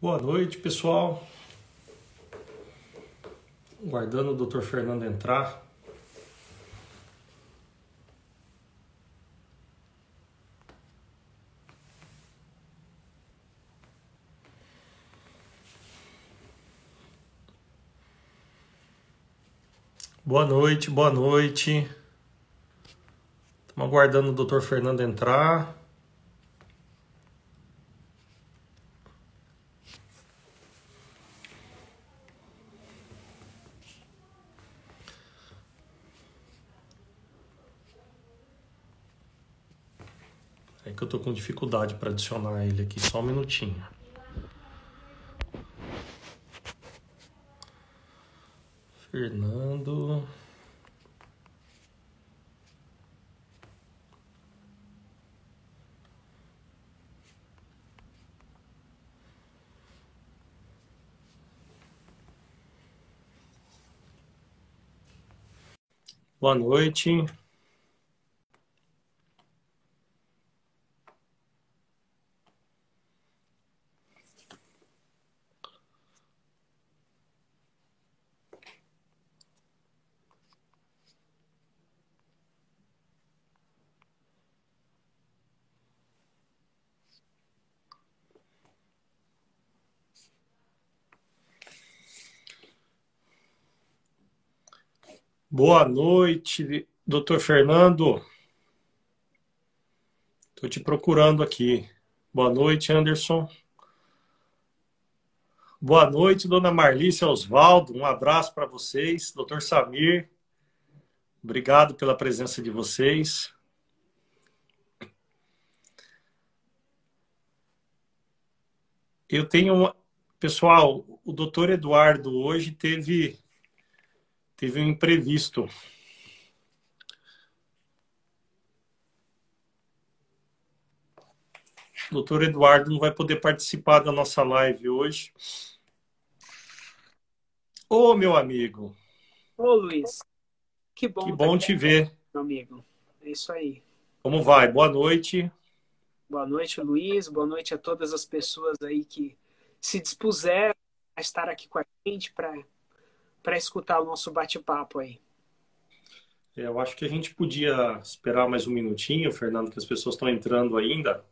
Boa noite, pessoal. Guardando o Dr. Fernando entrar. Boa noite, boa noite. Estamos aguardando o Dr. Fernando entrar. É que eu tô com dificuldade para adicionar ele aqui, só um minutinho. Fernando. Boa noite. Boa noite, Dr. Fernando. Estou te procurando aqui. Boa noite, Anderson. Boa noite, dona Marlícia Osvaldo. Um abraço para vocês. Dr. Samir, obrigado pela presença de vocês. Eu tenho... Pessoal, o doutor Eduardo hoje teve um imprevisto. O doutor Eduardo não vai poder participar da nossa live hoje. Ô, meu amigo. Ô, Luiz. Que bom te ver. Meu amigo. É isso aí. Como vai? Boa noite. Boa noite, Luiz. Boa noite a todas as pessoas aí que se dispuseram a estar aqui com a gente para escutar o nosso bate-papo aí. Eu acho que a gente podia esperar mais um minutinho, Fernando, que as pessoas estão entrando ainda.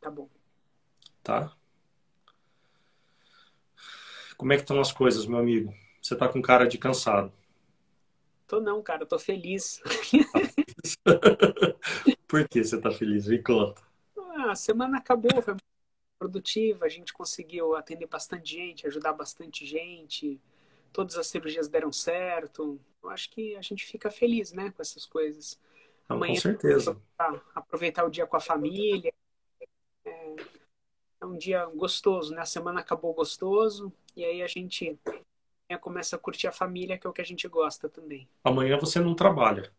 Tá bom. Tá? Como é que estão as coisas, meu amigo? Você tá com cara de cansado. Tô não, cara. Tô feliz. Por que você tá feliz? Me conta. A semana acabou, foi produtiva. A gente conseguiu atender bastante gente, ajudar bastante gente. Todas as cirurgias deram certo. Eu acho que a gente fica feliz, né, com essas coisas. Não, com Amanhã, certeza. aproveitar o dia com a família. É um dia gostoso, né? A semana acabou gostoso. E aí a gente começa a curtir a família, que é o que a gente gosta também. Amanhã você não trabalha.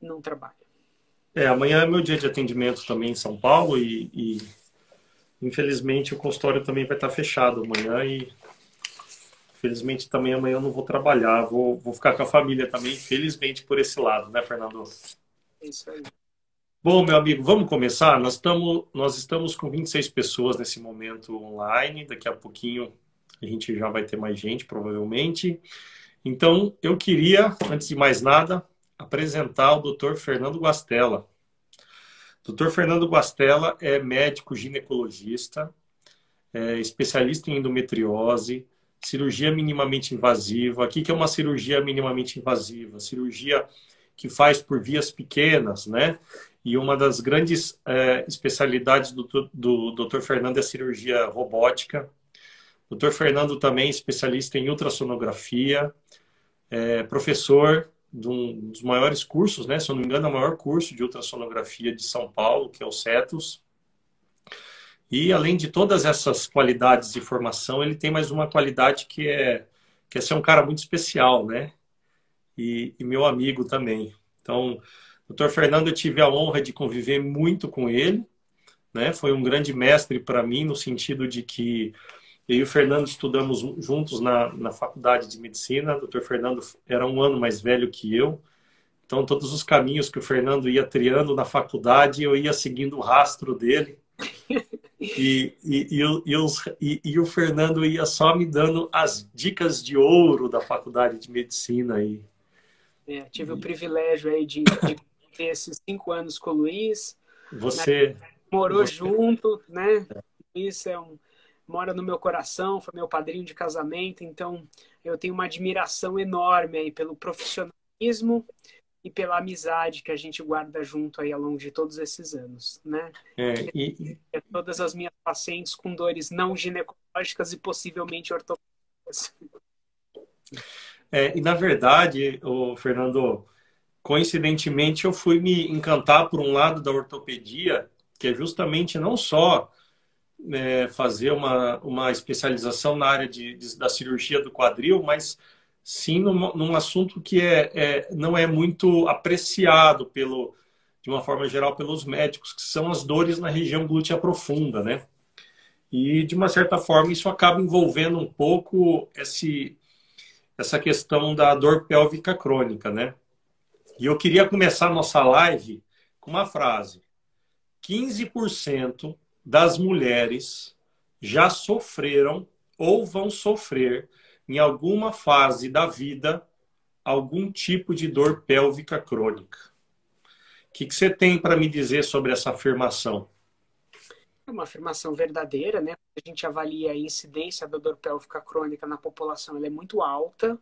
Não trabalha. Amanhã é meu dia de atendimento também em São Paulo e infelizmente o consultório também vai estar fechado amanhã e infelizmente também amanhã eu não vou trabalhar, vou ficar com a família também, infelizmente por esse lado, né, Fernando? É isso aí. Bom, meu amigo, vamos começar? Nós estamos com 26 pessoas nesse momento online, daqui a pouquinho a gente já vai ter mais gente, provavelmente. Então, eu queria, antes de mais nada, apresentar o Dr. Fernando Guastella. Dr. Fernando Guastella é médico ginecologista, é especialista em endometriose, cirurgia minimamente invasiva. O que é uma cirurgia minimamente invasiva? Cirurgia que faz por vias pequenas, né? E uma das grandes especialidades do Dr. Fernando é a cirurgia robótica. O Dr. Fernando também é especialista em ultrassonografia, professor de um dos maiores cursos, né? Se eu não me engano, é o maior curso de ultrassonografia de São Paulo, que é o CETUS. E além de todas essas qualidades de formação, ele tem mais uma qualidade que é ser um cara muito especial, né? E meu amigo também. Então, Dr. Fernando, eu tive a honra de conviver muito com ele, né? Foi um grande mestre para mim, no sentido de que eu e o Fernando estudamos juntos na faculdade de medicina. O Dr. Fernando era um ano mais velho que eu. Então, todos os caminhos que o Fernando ia trilhando na faculdade, eu ia seguindo o rastro dele. E o Fernando ia só me dando as dicas de ouro da faculdade de medicina aí. Tive o privilégio aí de ter esses 5 anos com o Luiz, né? Você, Morou você junto, né? Luiz mora no meu coração, foi meu padrinho de casamento, então eu tenho uma admiração enorme aí pelo profissionalismo e pela amizade que a gente guarda junto aí ao longo de todos esses anos, né? é, e, Todas as minhas pacientes com dores não ginecológicas e possivelmente ortopédicas. na verdade, o Fernando, coincidentemente, eu fui me encantar por um lado da ortopedia, que é justamente não só fazer uma especialização na área da cirurgia do quadril, mas sim num assunto que não é muito apreciado de uma forma geral pelos médicos, que são as dores na região glútea profunda, né? E, de uma certa forma, isso acaba envolvendo um pouco essa questão da dor pélvica crônica, né? E eu queria começar a nossa live com uma frase. 15% das mulheres já sofreram ou vão sofrer em alguma fase da vida algum tipo de dor pélvica crônica. O que você tem para me dizer sobre essa afirmação? É uma afirmação verdadeira, né? A gente avalia a incidência da dor pélvica crônica na população, ela é muito alta.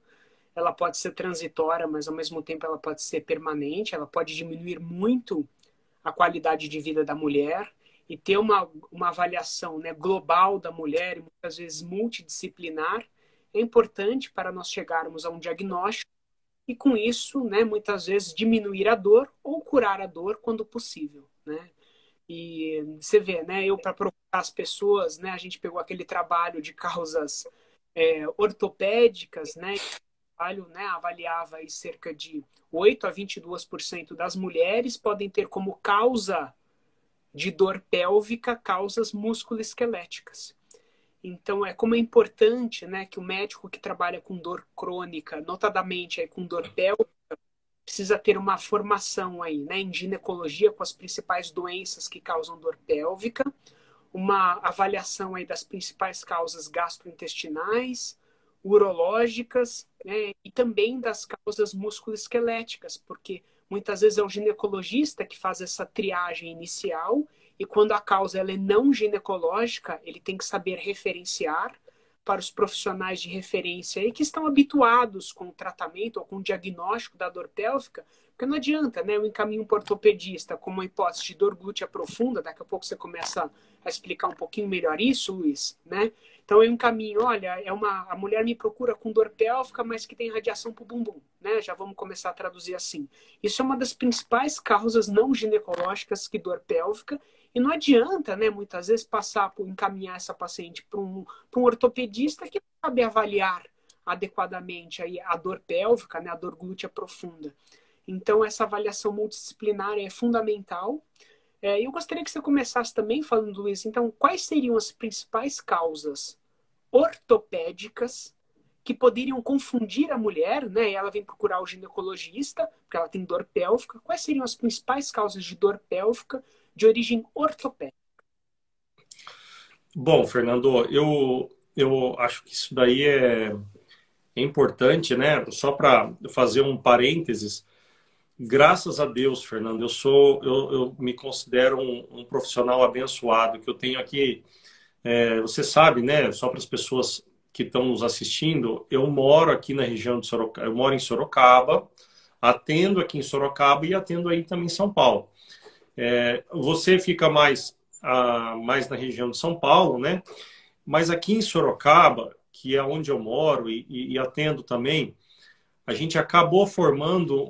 Ela pode ser transitória, mas ao mesmo tempo ela pode ser permanente, ela pode diminuir muito a qualidade de vida da mulher e ter uma avaliação, né, global da mulher, e muitas vezes multidisciplinar, é importante para nós chegarmos a um diagnóstico e, com isso, né, muitas vezes diminuir a dor ou curar a dor quando possível, né? E você vê, né, eu para procurar as pessoas, né, a gente pegou aquele trabalho de causas ortopédicas, né, avaliava aí cerca de 8 a 22% das mulheres podem ter como causa de dor pélvica causas musculoesqueléticas. Então, como é importante, né, que o médico que trabalha com dor crônica, notadamente aí, com dor pélvica, precisa ter uma formação aí, né, em ginecologia com as principais doenças que causam dor pélvica, uma avaliação aí das principais causas gastrointestinais, urológicas, né, e também das causas musculoesqueléticas, porque muitas vezes é o ginecologista que faz essa triagem inicial e quando a causa ela é não ginecológica, ele tem que saber referenciar para os profissionais de referência aí que estão habituados com o tratamento ou com o diagnóstico da dor pélvica, porque não adianta, né? Eu encaminho para o ortopedista com uma hipótese de dor glútea profunda, daqui a pouco você começa a explicar um pouquinho melhor isso, Luiz, né? Então eu encaminho, olha, a mulher me procura com dor pélvica, mas que tem radiação para o bumbum, né? Já vamos começar a traduzir assim. Isso é uma das principais causas não ginecológicas que dor pélvica, e não adianta, né, muitas vezes, encaminhar essa paciente para um ortopedista que não sabe avaliar adequadamente aí a dor pélvica, né, a dor glútea profunda. Então, essa avaliação multidisciplinar é fundamental. Eu gostaria que você começasse também falando, Luiz, então, quais seriam as principais causas ortopédicas que poderiam confundir a mulher, né? E ela vem procurar o ginecologista, porque ela tem dor pélvica. Quais seriam as principais causas de dor pélvica de origem ortopédica? Bom, Fernando, eu acho que isso daí é importante, né? Só para fazer um parênteses, graças a Deus, Fernando, eu me considero um profissional abençoado, que eu tenho aqui, você sabe, né? Só para as pessoas que estão nos assistindo, eu moro aqui na região de Sorocaba, eu moro em Sorocaba, atendo aqui em Sorocaba e atendo aí também em São Paulo. Você fica mais na região de São Paulo, né? Mas aqui em Sorocaba, que é onde eu moro e atendo também, a gente acabou formando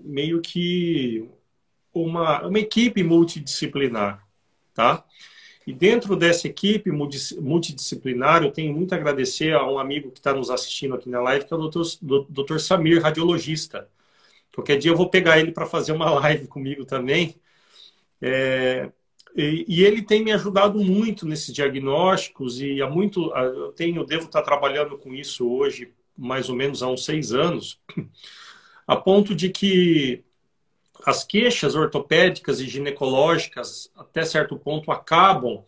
meio que uma equipe multidisciplinar, tá? E dentro dessa equipe multidisciplinar, eu tenho muito a agradecer a um amigo que está nos assistindo aqui na live, que é o Dr. Samir, radiologista. Qualquer dia eu vou pegar ele para fazer uma live comigo também. E ele tem me ajudado muito nesses diagnósticos e devo estar trabalhando com isso hoje mais ou menos há uns 6 anos, a ponto de que as queixas ortopédicas e ginecológicas, até certo ponto, acabam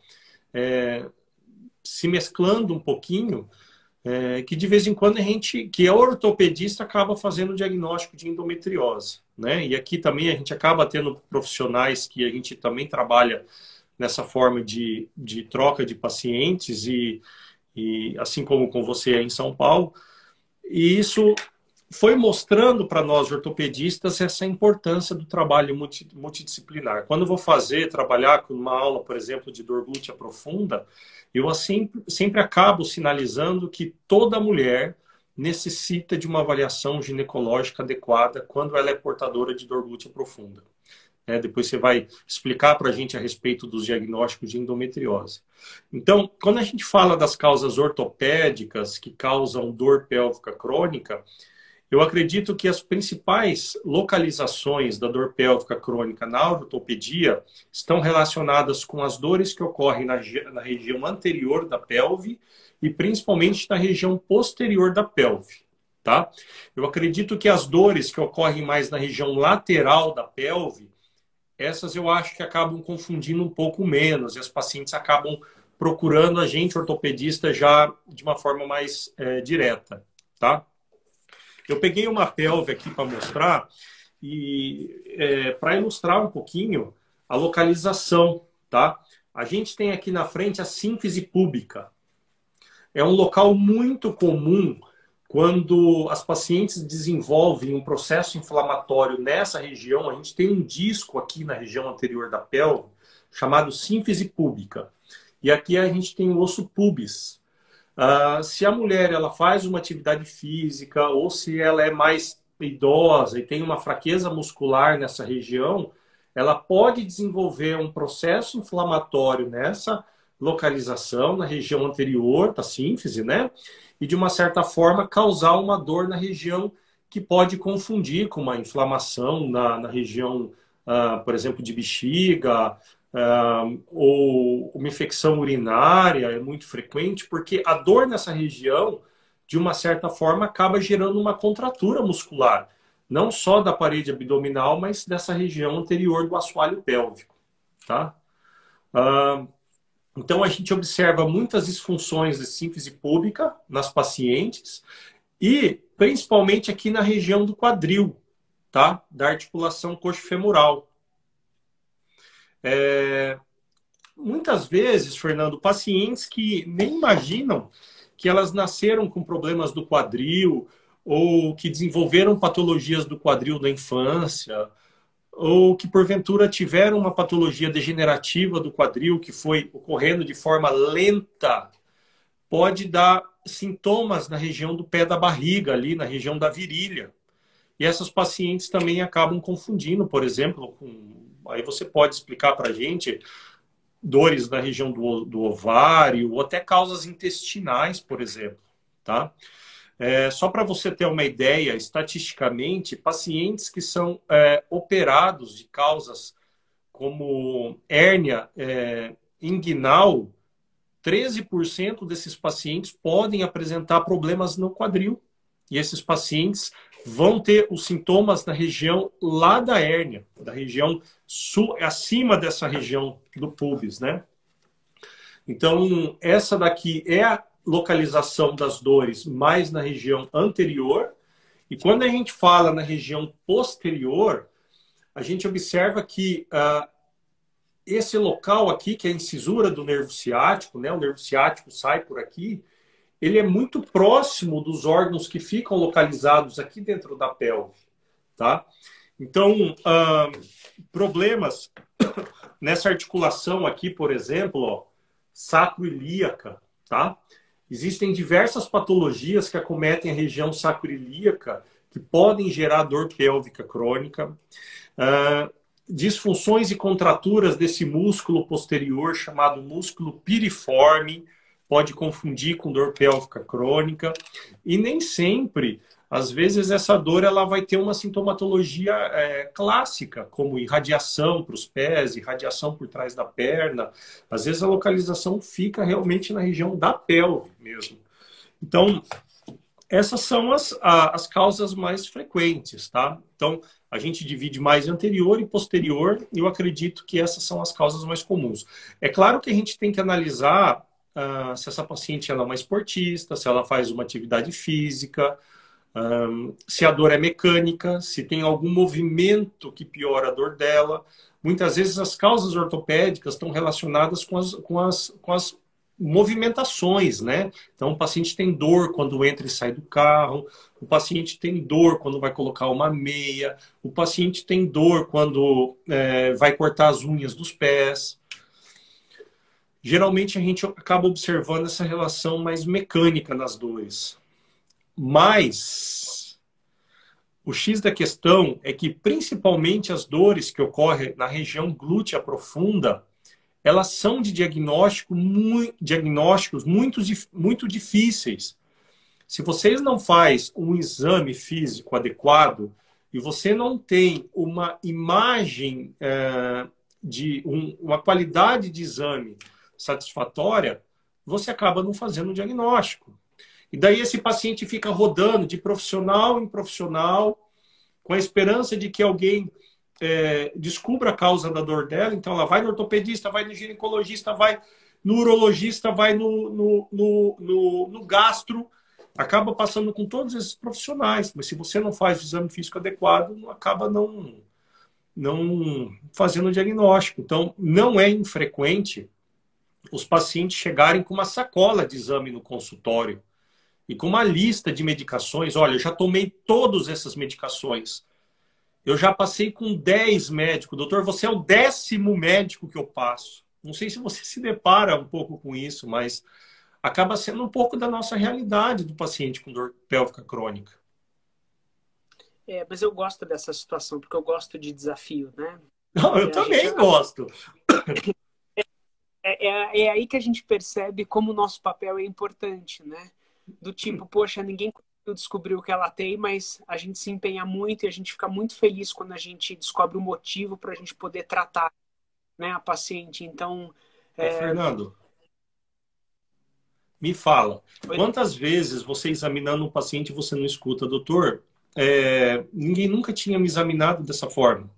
se mesclando um pouquinho, que de vez em quando que a ortopedista acaba fazendo o diagnóstico de endometriose, né? E aqui também a gente acaba tendo profissionais que a gente também trabalha nessa forma de troca de pacientes e assim como com você aí em São Paulo. E isso foi mostrando para nós ortopedistas essa importância do trabalho multidisciplinar. Quando eu vou trabalhar com uma aula, por exemplo, de dor glútea profunda, eu sempre acabo sinalizando que toda mulher necessita de uma avaliação ginecológica adequada quando ela é portadora de dor glútea profunda. Depois você vai explicar para a gente a respeito dos diagnósticos de endometriose. Então, quando a gente fala das causas ortopédicas que causam dor pélvica crônica, eu acredito que as principais localizações da dor pélvica crônica na ortopedia estão relacionadas com as dores que ocorrem na região anterior da pelve e principalmente na região posterior da pelve. Tá? Eu acredito que as dores que ocorrem mais na região lateral da pelve, essas eu acho que acabam confundindo um pouco menos e as pacientes acabam procurando a gente, ortopedista, já de uma forma mais direta. Tá? Eu peguei uma pelve aqui para mostrar e para ilustrar um pouquinho a localização, tá? A gente tem aqui na frente a sínfise púbica. É um local muito comum quando as pacientes desenvolvem um processo inflamatório nessa região. A gente tem um disco aqui na região anterior da pelve chamado sínfise púbica. E aqui a gente tem o osso pubis. Se a mulher ela faz uma atividade física ou se ela é mais idosa e tem uma fraqueza muscular nessa região, ela pode desenvolver um processo inflamatório nessa localização, na região anterior da sínfise, né? E de uma certa forma causar uma dor na região que pode confundir com uma inflamação na região, por exemplo, de bexiga, ou uma infecção urinária é muito frequente, porque a dor nessa região, de uma certa forma, acaba gerando uma contratura muscular, não só da parede abdominal, mas dessa região anterior do assoalho pélvico. Tá? Então, a gente observa muitas disfunções de sínfise púbica nas pacientes e, principalmente, aqui na região do quadril, tá? Da articulação coxofemoral. Muitas vezes, Fernando, pacientes que nem imaginam que elas nasceram com problemas do quadril ou que desenvolveram patologias do quadril na infância ou que porventura tiveram uma patologia degenerativa do quadril que foi ocorrendo de forma lenta, pode dar sintomas na região do pé da barriga, ali na região da virilha. E essas pacientes também acabam confundindo, por exemplo, aí você pode explicar para a gente dores na região do ovário ou até causas intestinais, por exemplo. Tá? Só para você ter uma ideia, estatisticamente, pacientes que são operados de causas como hérnia inguinal, 13% desses pacientes podem apresentar problemas no quadril. E esses pacientes vão ter os sintomas na região lá da hérnia, da região acima dessa região do pubis, né? Então, essa daqui é a localização das dores mais na região anterior. E quando a gente fala na região posterior, a gente observa que esse local aqui, que é a incisura do nervo ciático, né? O nervo ciático sai por aqui, ele é muito próximo dos órgãos que ficam localizados aqui dentro da pelve, tá? Então, problemas nessa articulação aqui, por exemplo, ó, sacroilíaca, tá? Existem diversas patologias que acometem a região sacroilíaca que podem gerar dor pélvica crônica, disfunções e contraturas desse músculo posterior chamado músculo piriforme, pode confundir com dor pélvica crônica e nem sempre, às vezes essa dor ela vai ter uma sintomatologia clássica, como irradiação para os pés, irradiação por trás da perna. Às vezes a localização fica realmente na região da pelve mesmo. Então, Essas são as causas mais frequentes, tá? Então, a gente divide mais anterior e posterior, e eu acredito que essas são as causas mais comuns. É claro que a gente tem que analisar se essa paciente ela é uma esportista, se ela faz uma atividade física, se a dor é mecânica, se tem algum movimento que piora a dor dela. Muitas vezes as causas ortopédicas estão relacionadas com as movimentações, né? Então, o paciente tem dor quando entra e sai do carro, o paciente tem dor quando vai colocar uma meia, o paciente tem dor quando vai cortar as unhas dos pés. Geralmente, a gente acaba observando essa relação mais mecânica nas dores. Mas o X da questão é que, principalmente as dores que ocorrem na região glútea profunda, elas são de diagnósticos muito difíceis. Se vocês não fazem um exame físico adequado e você não tem uma imagem uma qualidade de exame satisfatória, você acaba não fazendo o diagnóstico. E daí esse paciente fica rodando de profissional em profissional, com a esperança de que alguém descubra a causa da dor dela. Então ela vai no ortopedista, vai no ginecologista, vai no urologista, vai no gastro, acaba passando com todos esses profissionais. Mas se você não faz o exame físico adequado, acaba não fazendo o diagnóstico. Então não é infrequente os pacientes chegarem com uma sacola de exame no consultório e com uma lista de medicações. Olha, eu já tomei todas essas medicações. Eu já passei com 10 médicos. Doutor, você é o 10º médico que eu passo. Não sei se você se depara um pouco com isso, mas acaba sendo um pouco da nossa realidade do paciente com dor pélvica crônica. Mas eu gosto dessa situação, porque eu gosto de desafio, né? Não, eu também gosto. É aí que a gente percebe como o nosso papel é importante, né? Do tipo, poxa, ninguém descobriu o que ela tem, mas a gente se empenha muito e a gente fica muito feliz quando a gente descobre o motivo para a gente poder tratar, né, a paciente. Então, Fernando, me fala, quantas vezes você examinando um paciente você não escuta, doutor, ninguém nunca tinha me examinado dessa forma?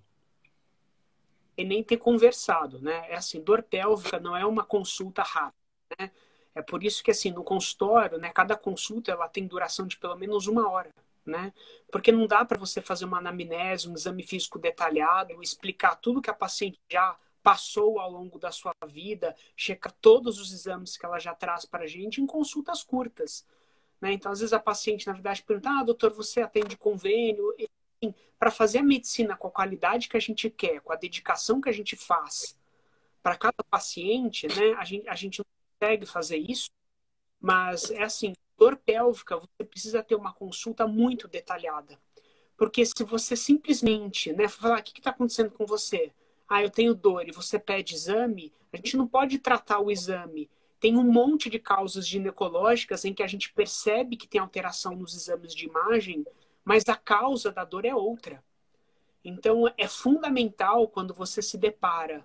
E nem ter conversado, né? É assim, dor pélvica não é uma consulta rápida, né? É por isso que, assim, no consultório, né, cada consulta ela tem duração de pelo menos 1 hora, né? Porque não dá para você fazer uma anamnese, um exame físico detalhado, explicar tudo que a paciente já passou ao longo da sua vida, checar todos os exames que ela já traz para a gente em consultas curtas, né? Então, às vezes a paciente, na verdade, pergunta, doutor, você atende convênio? Para fazer a medicina com a qualidade que a gente quer, com a dedicação que a gente faz para cada paciente, né? A gente não consegue fazer isso, mas é assim, dor pélvica, você precisa ter uma consulta muito detalhada. Porque se você simplesmente, né, falar, o que está acontecendo com você? Ah, eu tenho dor e você pede exame, a gente não pode tratar o exame. Tem um monte de causas ginecológicas em que a gente percebe que tem alteração nos exames de imagem, mas a causa da dor é outra. Então, é fundamental, quando você se depara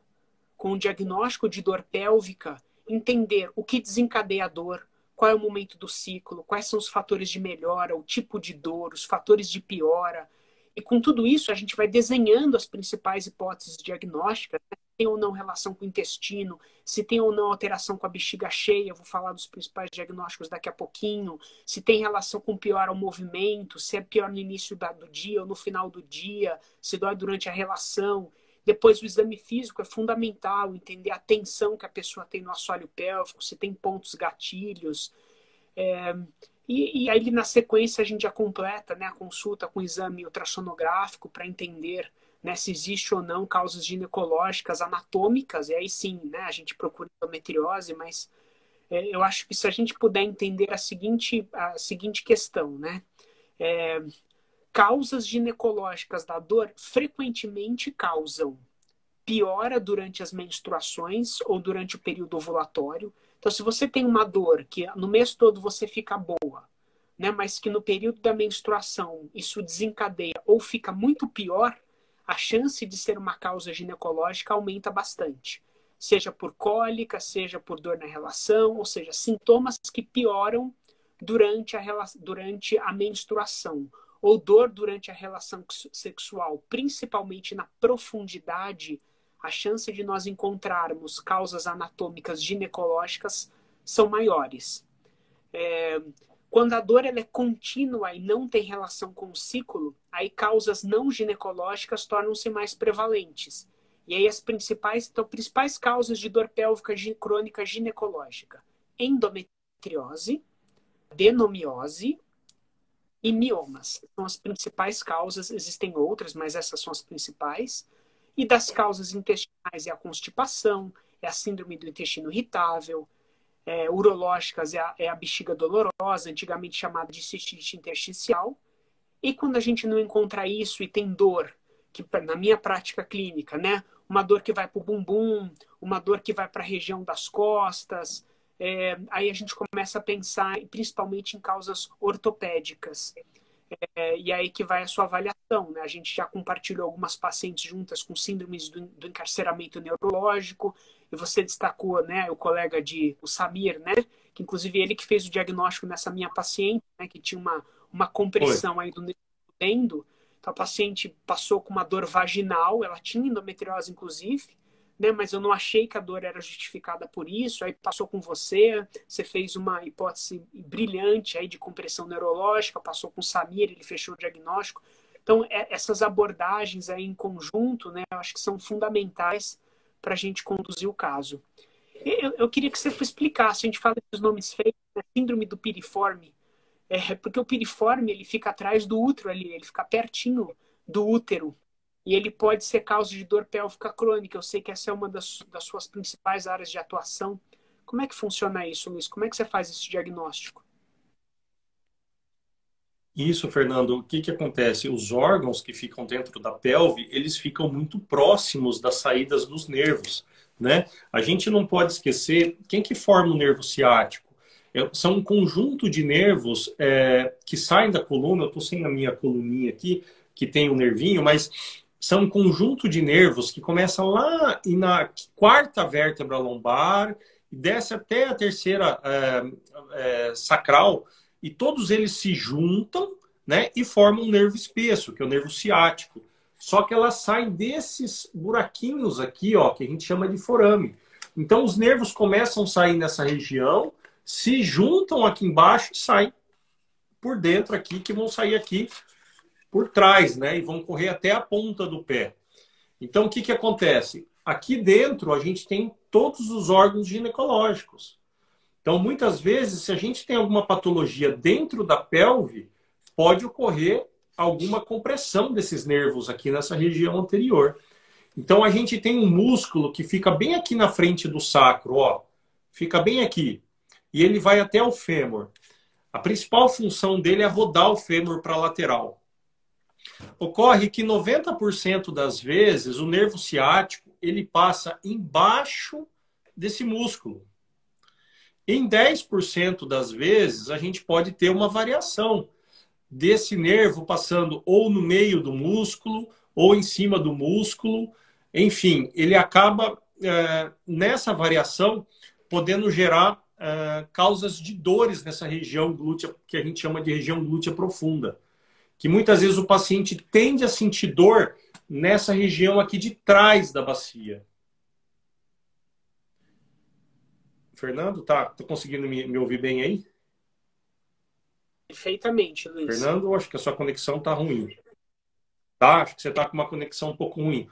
com o diagnóstico de dor pélvica, entender o que desencadeia a dor, qual é o momento do ciclo, quais são os fatores de melhora, o tipo de dor, os fatores de piora. E com tudo isso, a gente vai desenhando as principais hipóteses diagnósticas, né? Se tem ou não relação com o intestino, se tem ou não alteração com a bexiga cheia, vou falar dos principais diagnósticos daqui a pouquinho, se tem relação com pior ao movimento, se é pior no início do dia ou no final do dia, se dói durante a relação. Depois, o exame físico é fundamental, entender a tensão que a pessoa tem no assoalho pélvico, se tem pontos gatilhos. E aí, na sequência, a gente já completa, né, a consulta com exame ultrassonográfico para entender, né, se existe ou não causas ginecológicas anatômicas. E aí sim, né, a gente procura endometriose, mas eu acho que se a gente puder entender a seguinte questão, né? Causas ginecológicas da dor frequentemente causam piora durante as menstruações ou durante o período ovulatório. Então, se você tem uma dor que no mês todo você fica boa, né, mas que no período da menstruação isso desencadeia ou fica muito pior, a chance de ser uma causa ginecológica aumenta bastante. Seja por cólica, seja por dor na relação, ou seja, sintomas que pioram durante a menstruação, ou dor durante a relação sexual, principalmente na profundidade, a chance de nós encontrarmos causas anatômicas ginecológicas são maiores. Quando a dor ela é contínua e não tem relação com o ciclo, aí causas não ginecológicas tornam-se mais prevalentes. E aí as principais causas de dor pélvica crônica ginecológica: endometriose, adenomiose e miomas. São as principais causas, existem outras, mas essas são as principais. E das causas intestinais é a constipação, é a síndrome do intestino irritável, urológicas é a bexiga dolorosa, antigamente chamada de cistite intersticial. E quando a gente não encontra isso e tem dor, que na minha prática clínica, né, uma dor que vai para o bumbum, uma dor que vai para a região das costas, aí a gente começa a pensar principalmente em causas ortopédicas. E aí que vai a sua avaliação, né? A gente já compartilhou algumas pacientes juntas com síndromes do encarceramento neurológico, e você destacou, né, o colega o Samir, né, que inclusive ele que fez o diagnóstico nessa minha paciente, né, que tinha uma compressão aí do endo. Então a paciente passou com uma dor vaginal, ela tinha endometriose inclusive, né, mas eu não achei que a dor era justificada por isso. Aí passou com você fez uma hipótese brilhante aí de compressão neurológica, passou com o Samir, ele fechou o diagnóstico. Então, essas abordagens aí em conjunto, né, eu acho que são fundamentais para a gente conduzir o caso. Eu queria que você explicasse, a gente fala dos nomes feios, né, síndrome do piriforme, porque o piriforme ele fica atrás do útero ali, ele fica pertinho do útero. E ele pode ser causa de dor pélvica crônica. Eu sei que essa é uma das suas principais áreas de atuação. Como é que funciona isso, Luiz? Como é que você faz esse diagnóstico? Isso, Fernando. O que acontece? Os órgãos que ficam dentro da pelve, eles ficam muito próximos das saídas dos nervos, né? A gente não pode esquecer quem que forma o nervo ciático. São um conjunto de nervos que saem da coluna. Eu estou sem a minha coluninha aqui, que tem um nervinho, mas são um conjunto de nervos que começam lá e na quarta vértebra lombar e desce até a terceira sacral, e todos eles se juntam, né, e formam um nervo espesso, que é o nervo ciático. Só que elas saem desses buraquinhos aqui, ó, que a gente chama de forame. Então os nervos começam a sair nessa região, se juntam aqui embaixo e saem por dentro aqui, que vão sair aqui por trás, né? E vão correr até a ponta do pé. Então, o que acontece? Aqui dentro, a gente tem todos os órgãos ginecológicos. Então, muitas vezes, se a gente tem alguma patologia dentro da pelve, pode ocorrer alguma compressão desses nervos aqui nessa região anterior. Então, a gente tem um músculo que fica bem aqui na frente do sacro, ó. Fica bem aqui. E ele vai até o fêmur. A principal função dele é rodar o fêmur para a lateral. Ocorre que 90% das vezes o nervo ciático ele passa embaixo desse músculo. Em 10% das vezes a gente pode ter uma variação desse nervo passando ou no meio do músculo ou em cima do músculo. Enfim, ele acaba nessa variação podendo gerar causas de dores nessa região glútea, que a gente chama de região glútea profunda. Que muitas vezes o paciente tende a sentir dor nessa região aqui de trás da bacia. Fernando, tá conseguindo me ouvir bem aí? Perfeitamente, Luiz. Fernando, acho que a sua conexão tá ruim. Tá? Acho que você tá com uma conexão um pouco ruim.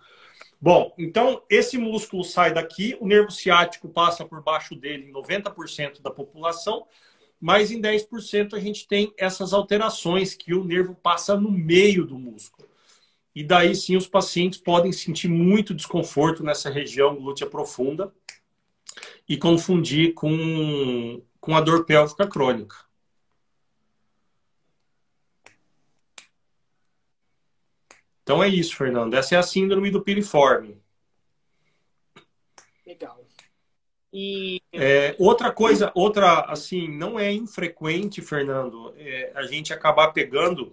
Bom, então esse músculo sai daqui, o nervo ciático passa por baixo dele em 90% da população, mas em 10% a gente tem essas alterações que o nervo passa no meio do músculo. E daí sim os pacientes podem sentir muito desconforto nessa região glútea profunda e confundir com a dor pélvica crônica. Então é isso, Fernando. Essa é a síndrome do piriforme. Legal. E assim, não é infrequente, Fernando, a gente acabar pegando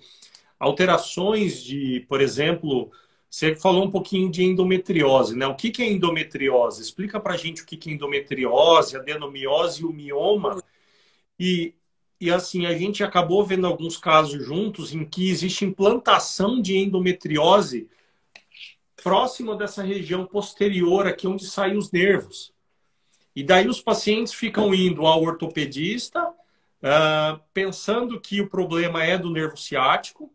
alterações de, por exemplo, você falou um pouquinho de endometriose, né? O que é endometriose? Explica pra gente o que é endometriose, adenomiose e o mioma. E e assim, a gente acabou vendo alguns casos juntos em que existe implantação de endometriose próximo dessa região posterior, aqui onde saem os nervos. E daí os pacientes ficam indo ao ortopedista, pensando que o problema é do nervo ciático.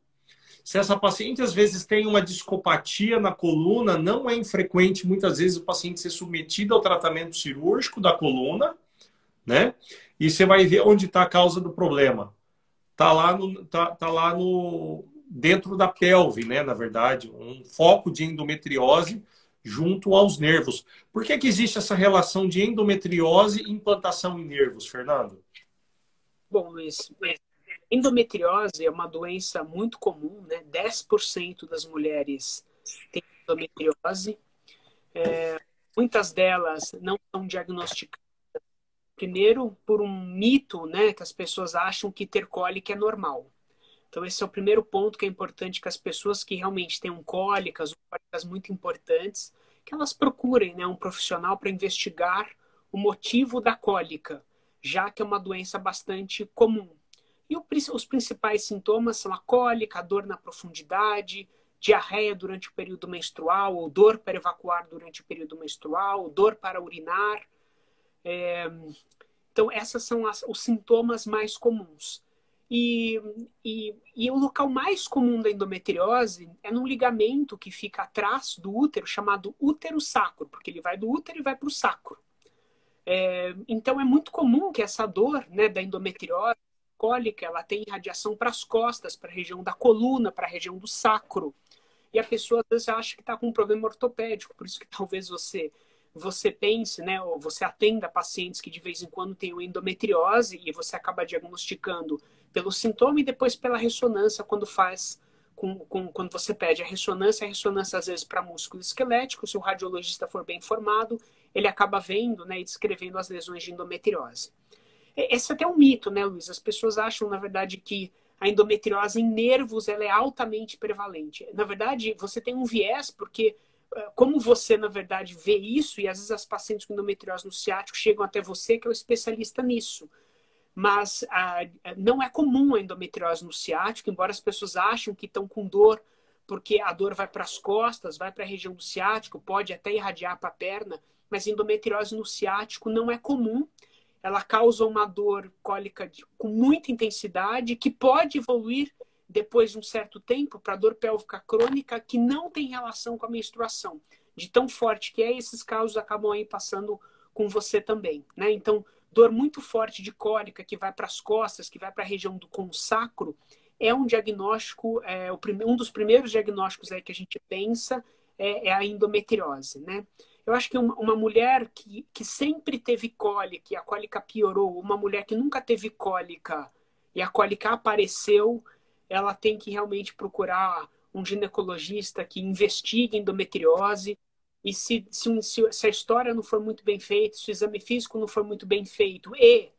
Se essa paciente às vezes tem uma discopatia na coluna, não é infrequente muitas vezes o paciente ser submetido ao tratamento cirúrgico da coluna, né? E você vai ver onde está a causa do problema. Tá lá no dentro da pelve, né? Na verdade, um foco de endometriose junto aos nervos. Por que que existe essa relação de endometriose e implantação em nervos, Fernando? Bom, Luiz, endometriose é uma doença muito comum, né? 10% das mulheres têm endometriose. Muitas delas não são diagnosticadas. Primeiro, por um mito, né? Que as pessoas acham que ter cólica é normal. Então, esse é o primeiro ponto que é importante, que as pessoas que realmente têm cólicas, ou cólicas muito importantes, que elas procurem, né, um profissional para investigar o motivo da cólica, já que é uma doença bastante comum. E os principais sintomas são a cólica, a dor na profundidade, diarreia durante o período menstrual, ou dor para evacuar durante o período menstrual, dor para urinar. Então, esses são os sintomas mais comuns. E o local mais comum da endometriose é num ligamento que fica atrás do útero, chamado útero sacro, porque ele vai do útero e vai para o sacro. Então, é muito comum que essa dor, né, da endometriose cólica, ela tem irradiação para as costas, para a região da coluna, para a região do sacro. E a pessoa às vezes acha que está com um problema ortopédico, por isso que talvez você pense, né, ou você atenda pacientes que de vez em quando têm endometriose e você acaba diagnosticando pelo sintoma e depois pela ressonância quando você pede a ressonância às vezes para músculo esquelético, se o radiologista for bem informado, ele acaba vendo, né, e descrevendo as lesões de endometriose. Esse é até um mito, né, Luiz? As pessoas acham, na verdade, que a endometriose em nervos ela é altamente prevalente. Na verdade, você tem um viés, porque como você, na verdade, vê isso, e às vezes as pacientes com endometriose no ciático chegam até você, que é o especialista nisso. Mas não é comum a endometriose no ciático, embora as pessoas achem que estão com dor, porque a dor vai para as costas, vai para a região do ciático, pode até irradiar para a perna, mas endometriose no ciático não é comum. Ela causa uma dor cólica com muita intensidade, que pode evoluir depois de um certo tempo para dor pélvica crônica que não tem relação com a menstruação. De tão forte que é, esses casos acabam aí passando com você também, né? Então, dor muito forte de cólica que vai para as costas, que vai para a região do consacro, é um diagnóstico, um dos primeiros diagnósticos aí que a gente pensa é a endometriose, né? Eu acho que uma mulher que sempre teve cólica e a cólica piorou, uma mulher que nunca teve cólica e a cólica apareceu, ela tem que realmente procurar um ginecologista que investigue endometriose. E se a história não for muito bem feita, se o exame físico não for muito bem feito e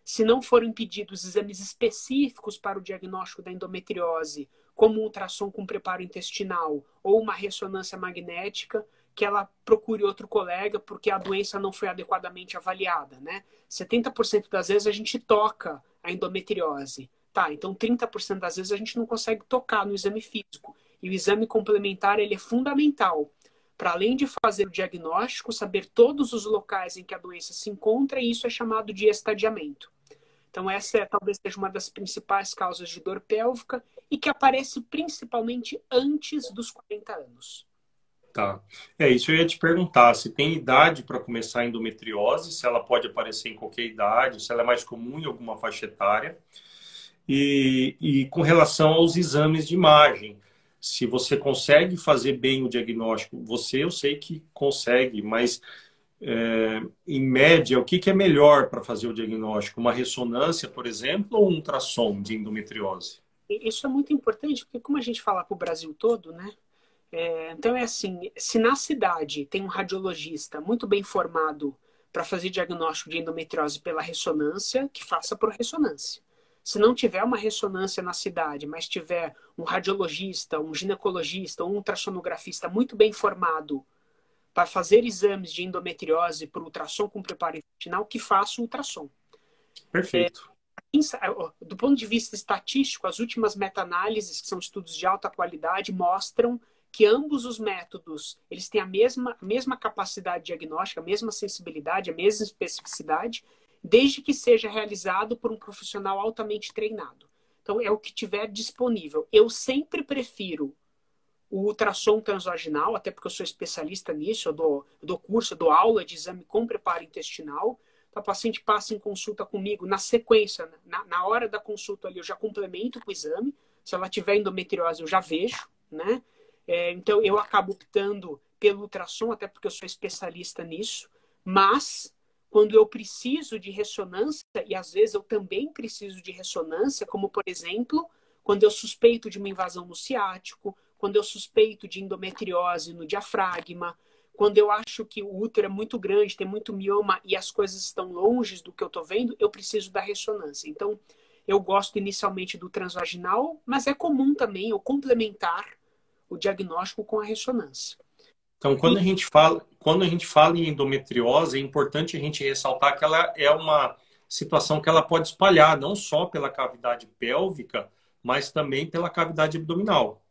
se não forem pedidos exames específicos para o diagnóstico da endometriose, como um ultrassom com preparo intestinal ou uma ressonância magnética, que ela procure outro colega porque a doença não foi adequadamente avaliada, né? 70% das vezes a gente toca a endometriose. Tá, então 30% das vezes a gente não consegue tocar no exame físico. E o exame complementar, ele é fundamental para, além de fazer o diagnóstico, saber todos os locais em que a doença se encontra, e isso é chamado de estadiamento. Então, essa talvez seja uma das principais causas de dor pélvica e que aparece principalmente antes dos 40 anos. Tá. Isso eu ia te perguntar, se tem idade para começar a endometriose, se ela pode aparecer em qualquer idade, se ela é mais comum em alguma faixa etária. E com relação aos exames de imagem, se você consegue fazer bem o diagnóstico, eu sei que consegue, mas em média, o que é melhor para fazer o diagnóstico? Uma ressonância, por exemplo, ou um ultrassom de endometriose? Isso é muito importante, porque como a gente fala para o Brasil todo, né? Então é assim, se na cidade tem um radiologista muito bem formado para fazer diagnóstico de endometriose pela ressonância, que faça por ressonância. Se não tiver uma ressonância na cidade, mas tiver um radiologista, um ginecologista ou um ultrassonografista muito bem formado para fazer exames de endometriose por ultrassom com preparo intestinal, que faça o ultrassom. Perfeito. do ponto de vista estatístico, as últimas meta-análises, que são estudos de alta qualidade, mostram que ambos os métodos eles têm a mesma capacidade diagnóstica, a mesma sensibilidade, a mesma especificidade, desde que seja realizado por um profissional altamente treinado. Então, é o que tiver disponível. Eu sempre prefiro o ultrassom transvaginal, até porque eu sou especialista nisso, eu dou curso, eu dou aula de exame com preparo intestinal. Então, a paciente passa em consulta comigo, na sequência, na hora da consulta ali, eu já complemento com o exame. Se ela tiver endometriose, eu já vejo, né? Então, eu acabo optando pelo ultrassom, até porque eu sou especialista nisso. Mas, quando eu preciso de ressonância, e às vezes eu também preciso de ressonância, como, por exemplo, quando eu suspeito de uma invasão no ciático, quando eu suspeito de endometriose no diafragma, quando eu acho que o útero é muito grande, tem muito mioma e as coisas estão longe do que eu estou vendo, eu preciso da ressonância. Então, eu gosto inicialmente do transvaginal, mas é comum também eu complementar o diagnóstico com a ressonância. Então, quando a gente fala em endometriose, é importante a gente ressaltar que ela é uma situação que ela pode espalhar, não só pela cavidade pélvica, mas também pela cavidade abdominal.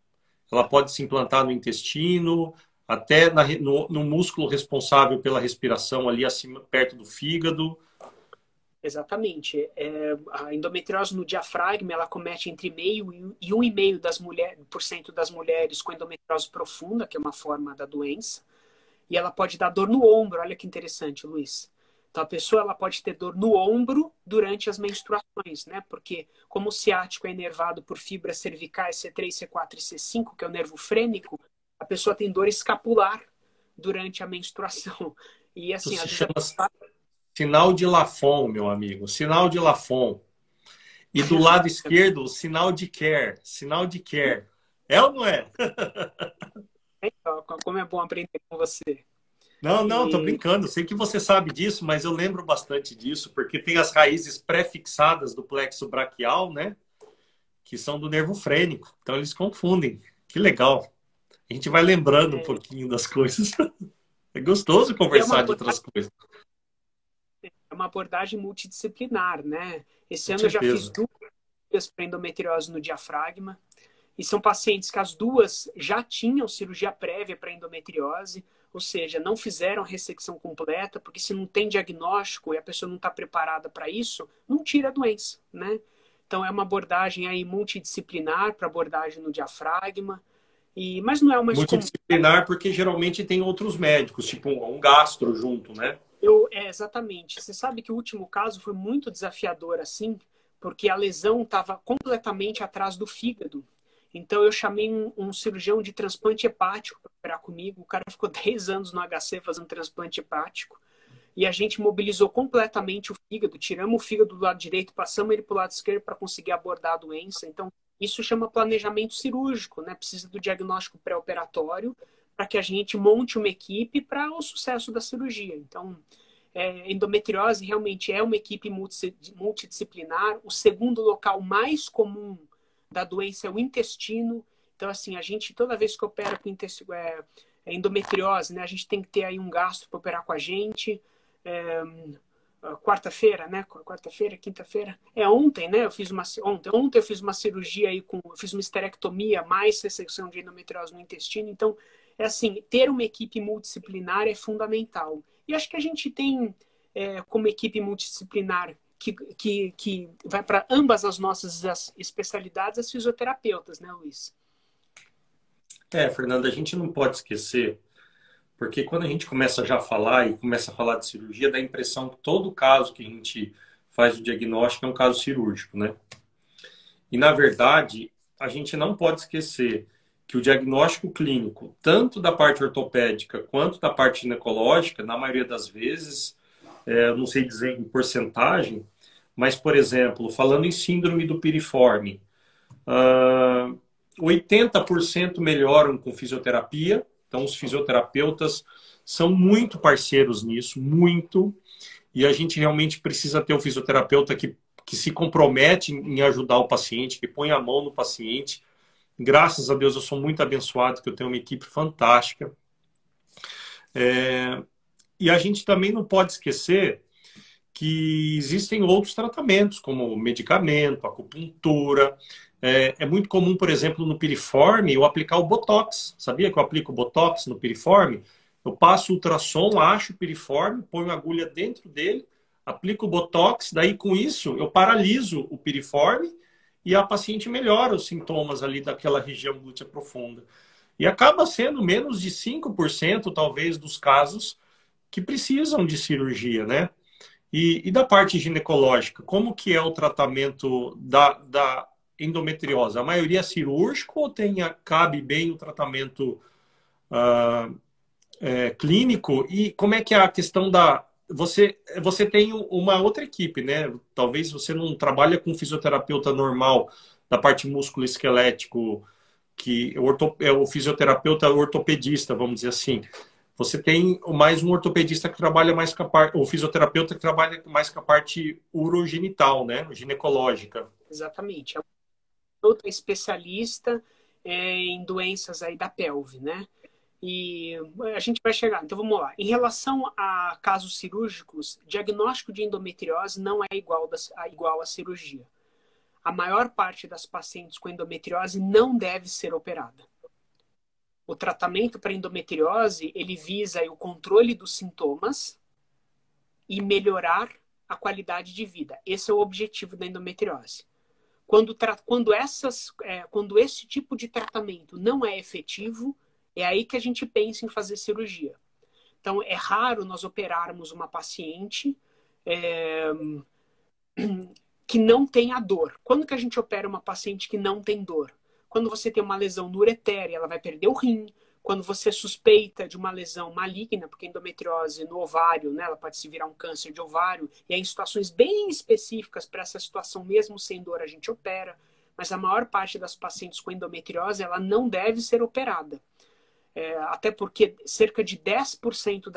Ela pode se implantar no intestino, até no músculo responsável pela respiração ali acima, perto do fígado. Exatamente. A endometriose no diafragma, ela comete entre 0,5% e 1,5% das mulheres com endometriose profunda, que é uma forma da doença. E ela pode dar dor no ombro. Olha que interessante, Luiz. Então, a pessoa ela pode ter dor no ombro durante as menstruações, né? Porque como o ciático é inervado por fibras cervicais C3, C4 e C5, que é o nervo frênico, a pessoa tem dor escapular durante a menstruação. E assim, Isso às se vezes chama sinal de Lafon, meu amigo. Sinal de Lafon. E do lado esquerdo, o sinal de Kerr. Sinal de Kerr. É ou não é? como é bom aprender com você. Não, tô brincando. Sei que você sabe disso, mas eu lembro bastante disso, porque tem as raízes pré-fixadas do plexo braquial, né? Que são do nervo frênico. Então eles confundem. Que legal. A gente vai lembrando um pouquinho das coisas. É gostoso conversar de outras coisas. É uma abordagem multidisciplinar, né? Esse Com ano eu já fiz certeza. 2 para endometriose no diafragma. E são pacientes que as 2 já tinham cirurgia prévia para endometriose, ou seja, não fizeram a ressecção completa, porque se não tem diagnóstico e a pessoa não está preparada para isso, não tira a doença, né? Então é uma abordagem aí multidisciplinar para abordagem no diafragma, mas não é uma escolha. Multidisciplinar porque geralmente tem outros médicos, tipo um gastro junto, né? Exatamente. Você sabe que o último caso foi muito desafiador, assim, porque a lesão estava completamente atrás do fígado. Então eu chamei um cirurgião de transplante hepático para operar comigo. O cara ficou 10 anos no HC fazendo transplante hepático. E a gente mobilizou completamente o fígado. Tiramos o fígado do lado direito, passamos ele para o lado esquerdo para conseguir abordar a doença. Então, isso chama planejamento cirúrgico, né? Precisa do diagnóstico pré-operatório para que a gente monte uma equipe para o sucesso da cirurgia. Então, endometriose realmente é uma equipe multidisciplinar. O segundo local mais comum da doença é o intestino. Então, assim, a gente, toda vez que opera com endometriose, né, a gente tem que ter aí um gastro para operar com a gente. Quarta-feira, né? Quarta-feira, quinta-feira. Ontem, né? Ontem eu fiz uma cirurgia aí eu fiz uma esterectomia mais ressecção de endometriose no intestino. Então, assim, ter uma equipe multidisciplinar é fundamental. E acho que a gente tem como equipe multidisciplinar que vai para ambas as nossas especialidades as fisioterapeutas, né, Luiz? Fernanda, a gente não pode esquecer, porque quando a gente começa já a falar e começa a falar de cirurgia, dá a impressão que todo caso que a gente faz o diagnóstico é um caso cirúrgico, né? E, na verdade, a gente não pode esquecer que o diagnóstico clínico, tanto da parte ortopédica quanto da parte ginecológica, na maioria das vezes, não sei dizer em porcentagem, mas, por exemplo, falando em síndrome do piriforme, 80% melhoram com fisioterapia. Então, os fisioterapeutas são muito parceiros nisso, muito. E a gente realmente precisa ter um fisioterapeuta que se compromete em ajudar o paciente, que põe a mão no paciente. Graças a Deus, eu sou muito abençoado, que eu tenho uma equipe fantástica. E a gente também não pode esquecer que existem outros tratamentos, como medicamento, acupuntura. É muito comum, por exemplo, no piriforme, eu aplicar o Botox. Sabia que eu aplico Botox no piriforme? Eu passo ultrassom, acho o piriforme, ponho a agulha dentro dele, aplico o Botox, daí com isso eu paraliso o piriforme e a paciente melhora os sintomas ali daquela região glútea profunda. E acaba sendo menos de 5%, talvez, dos casos que precisam de cirurgia, né? E da parte ginecológica, como que é o tratamento da endometriose? A maioria é cirúrgico ou cabe bem o tratamento clínico? E como é que é a questão da... Você tem uma outra equipe, né? Talvez você não trabalha com fisioterapeuta normal da parte músculo-esquelético, que é o fisioterapeuta ortopedista, vamos dizer assim. Você tem mais um ortopedista que trabalha mais com a parte, o fisioterapeuta que trabalha mais com a parte urogenital, né? Ginecológica. Exatamente. É outra especialista em doenças aí da pelve, né? E a gente vai chegar. Então vamos lá. Em relação a casos cirúrgicos, diagnóstico de endometriose não é igual à cirurgia. A maior parte das pacientes com endometriose não deve ser operada. O tratamento para endometriose, ele visa o controle dos sintomas e melhorar a qualidade de vida. Esse é o objetivo da endometriose. Quando esse tipo de tratamento não é efetivo, é aí que a gente pensa em fazer cirurgia. Então, é raro nós operarmos uma paciente que não tenha dor. Quando que a gente opera uma paciente que não tem dor? Quando você tem uma lesão no ureter, ela vai perder o rim. Quando você suspeita de uma lesão maligna, porque endometriose no ovário, né, ela pode se virar um câncer de ovário, e em situações bem específicas para essa situação, mesmo sem dor, a gente opera. Mas a maior parte das pacientes com endometriose, ela não deve ser operada. Até porque cerca de 10%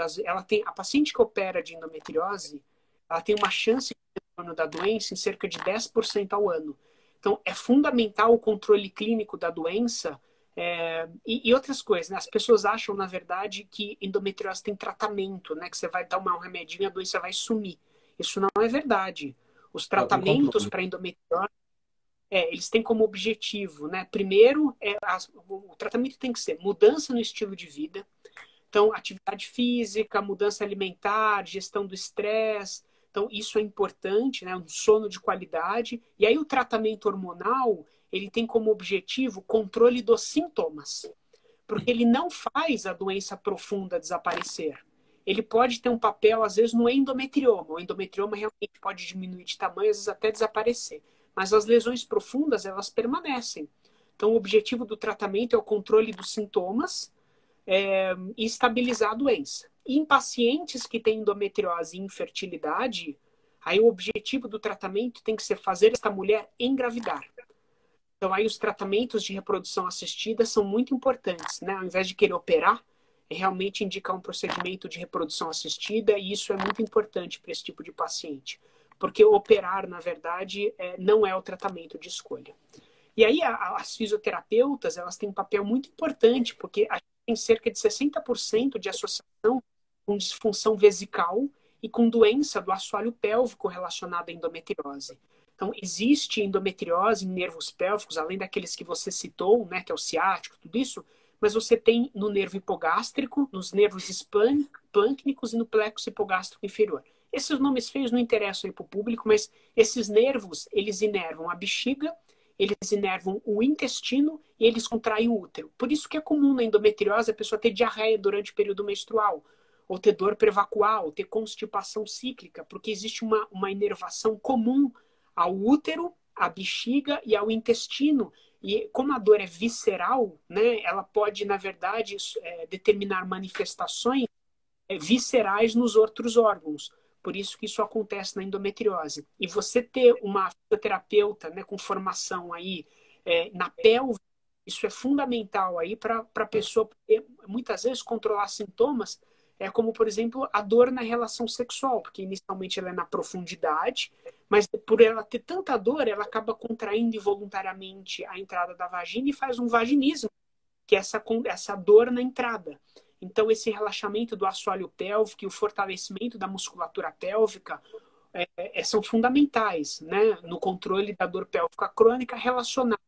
a paciente que opera de endometriose, ela tem uma chance de retorno da doença em cerca de 10% ao ano. Então, é fundamental o controle clínico da doença e outras coisas. Né? As pessoas acham, na verdade, que endometriose tem tratamento, né? Que você vai tomar um remedinho e a doença vai sumir. Isso não é verdade. Os tratamentos para endometriose eles têm como objetivo, né? Primeiro, o tratamento tem que ser mudança no estilo de vida. Então, atividade física, mudança alimentar, gestão do estresse. Então, isso é importante, né? Um sono de qualidade. E aí, o tratamento hormonal, ele tem como objetivo o controle dos sintomas. Porque ele não faz a doença profunda desaparecer. Ele pode ter um papel, às vezes, no endometrioma. O endometrioma realmente pode diminuir de tamanho, às vezes até desaparecer. Mas as lesões profundas, elas permanecem. Então, o objetivo do tratamento é o controle dos sintomas e estabilizar a doença. E em pacientes que têm endometriose e infertilidade, aí o objetivo do tratamento tem que ser fazer esta mulher engravidar. Então, aí os tratamentos de reprodução assistida são muito importantes, né? Ao invés de querer operar, é realmente indicar um procedimento de reprodução assistida, e isso é muito importante para esse tipo de paciente. Porque operar, na verdade, não é o tratamento de escolha. E aí as fisioterapeutas, elas têm um papel muito importante, porque a gente tem cerca de 60% de associação com disfunção vesical e com doença do assoalho pélvico relacionada à endometriose. Então, existe endometriose em nervos pélvicos, além daqueles que você citou, né, que é o ciático, tudo isso, mas você tem no nervo hipogástrico, nos nervos esplâncnicos e no plexo hipogástrico inferior. Esses nomes feios não interessam aí para o público, mas esses nervos, eles inervam a bexiga, eles inervam o intestino e eles contraem o útero. Por isso que é comum na endometriose a pessoa ter diarreia durante o período menstrual, ou ter dor prevacual, ter constipação cíclica, porque existe uma inervação comum ao útero, à bexiga e ao intestino. E como a dor é visceral, né, ela pode, na verdade, determinar manifestações viscerais nos outros órgãos. Por isso que isso acontece na endometriose. E você ter uma fisioterapeuta, né, com formação aí na pelve, isso é fundamental aí para a pessoa muitas vezes controlar sintomas, como, por exemplo, a dor na relação sexual, porque inicialmente ela é na profundidade, mas por ela ter tanta dor, ela acaba contraindo involuntariamente a entrada da vagina e faz um vaginismo, que é essa dor na entrada. Então, esse relaxamento do assoalho pélvico e o fortalecimento da musculatura pélvica, são fundamentais, né, no controle da dor pélvica crônica relacionada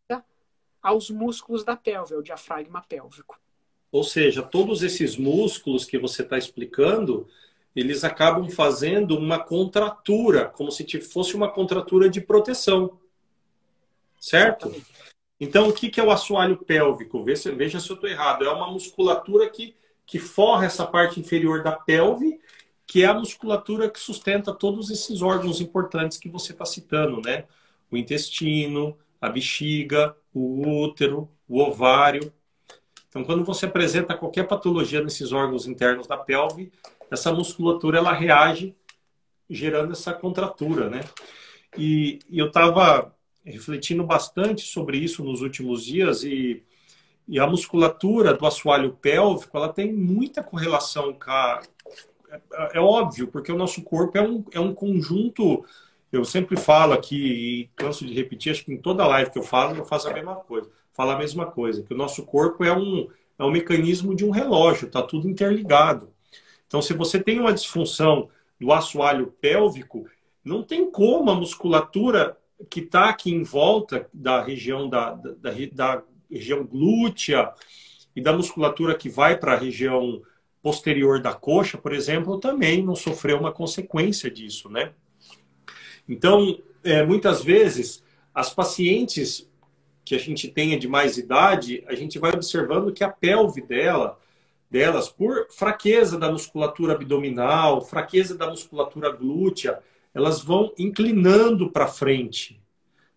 aos músculos da pelve, ao diafragma pélvico. Ou seja, todos esses músculos que você está explicando, eles acabam fazendo uma contratura, como se fosse uma contratura de proteção, certo? Exatamente. Então, o que é o assoalho pélvico? Veja se eu estou errado. É uma musculatura que forra essa parte inferior da pelve, que é a musculatura que sustenta todos esses órgãos importantes que você está citando, né? O intestino, a bexiga, o útero, o ovário. Então, quando você apresenta qualquer patologia nesses órgãos internos da pelve, essa musculatura ela reage gerando essa contratura, né? E eu estava refletindo bastante sobre isso nos últimos dias e a musculatura do assoalho pélvico ela tem muita correlação com é óbvio, porque o nosso corpo é um conjunto. Eu sempre falo aqui, e canso de repetir, acho que em toda live que eu falo, eu faço a mesma coisa. Falo a mesma coisa, que o nosso corpo é um mecanismo de um relógio, está tudo interligado. Então, se você tem uma disfunção do assoalho pélvico, não tem como a musculatura que está aqui em volta da região da região glútea e da musculatura que vai para a região posterior da coxa, por exemplo, também não sofreu uma consequência disso, né? Então, muitas vezes, as pacientes que a gente tenha de mais idade, a gente vai observando que a pelve delas, por fraqueza da musculatura abdominal, fraqueza da musculatura glútea, elas vão inclinando para frente,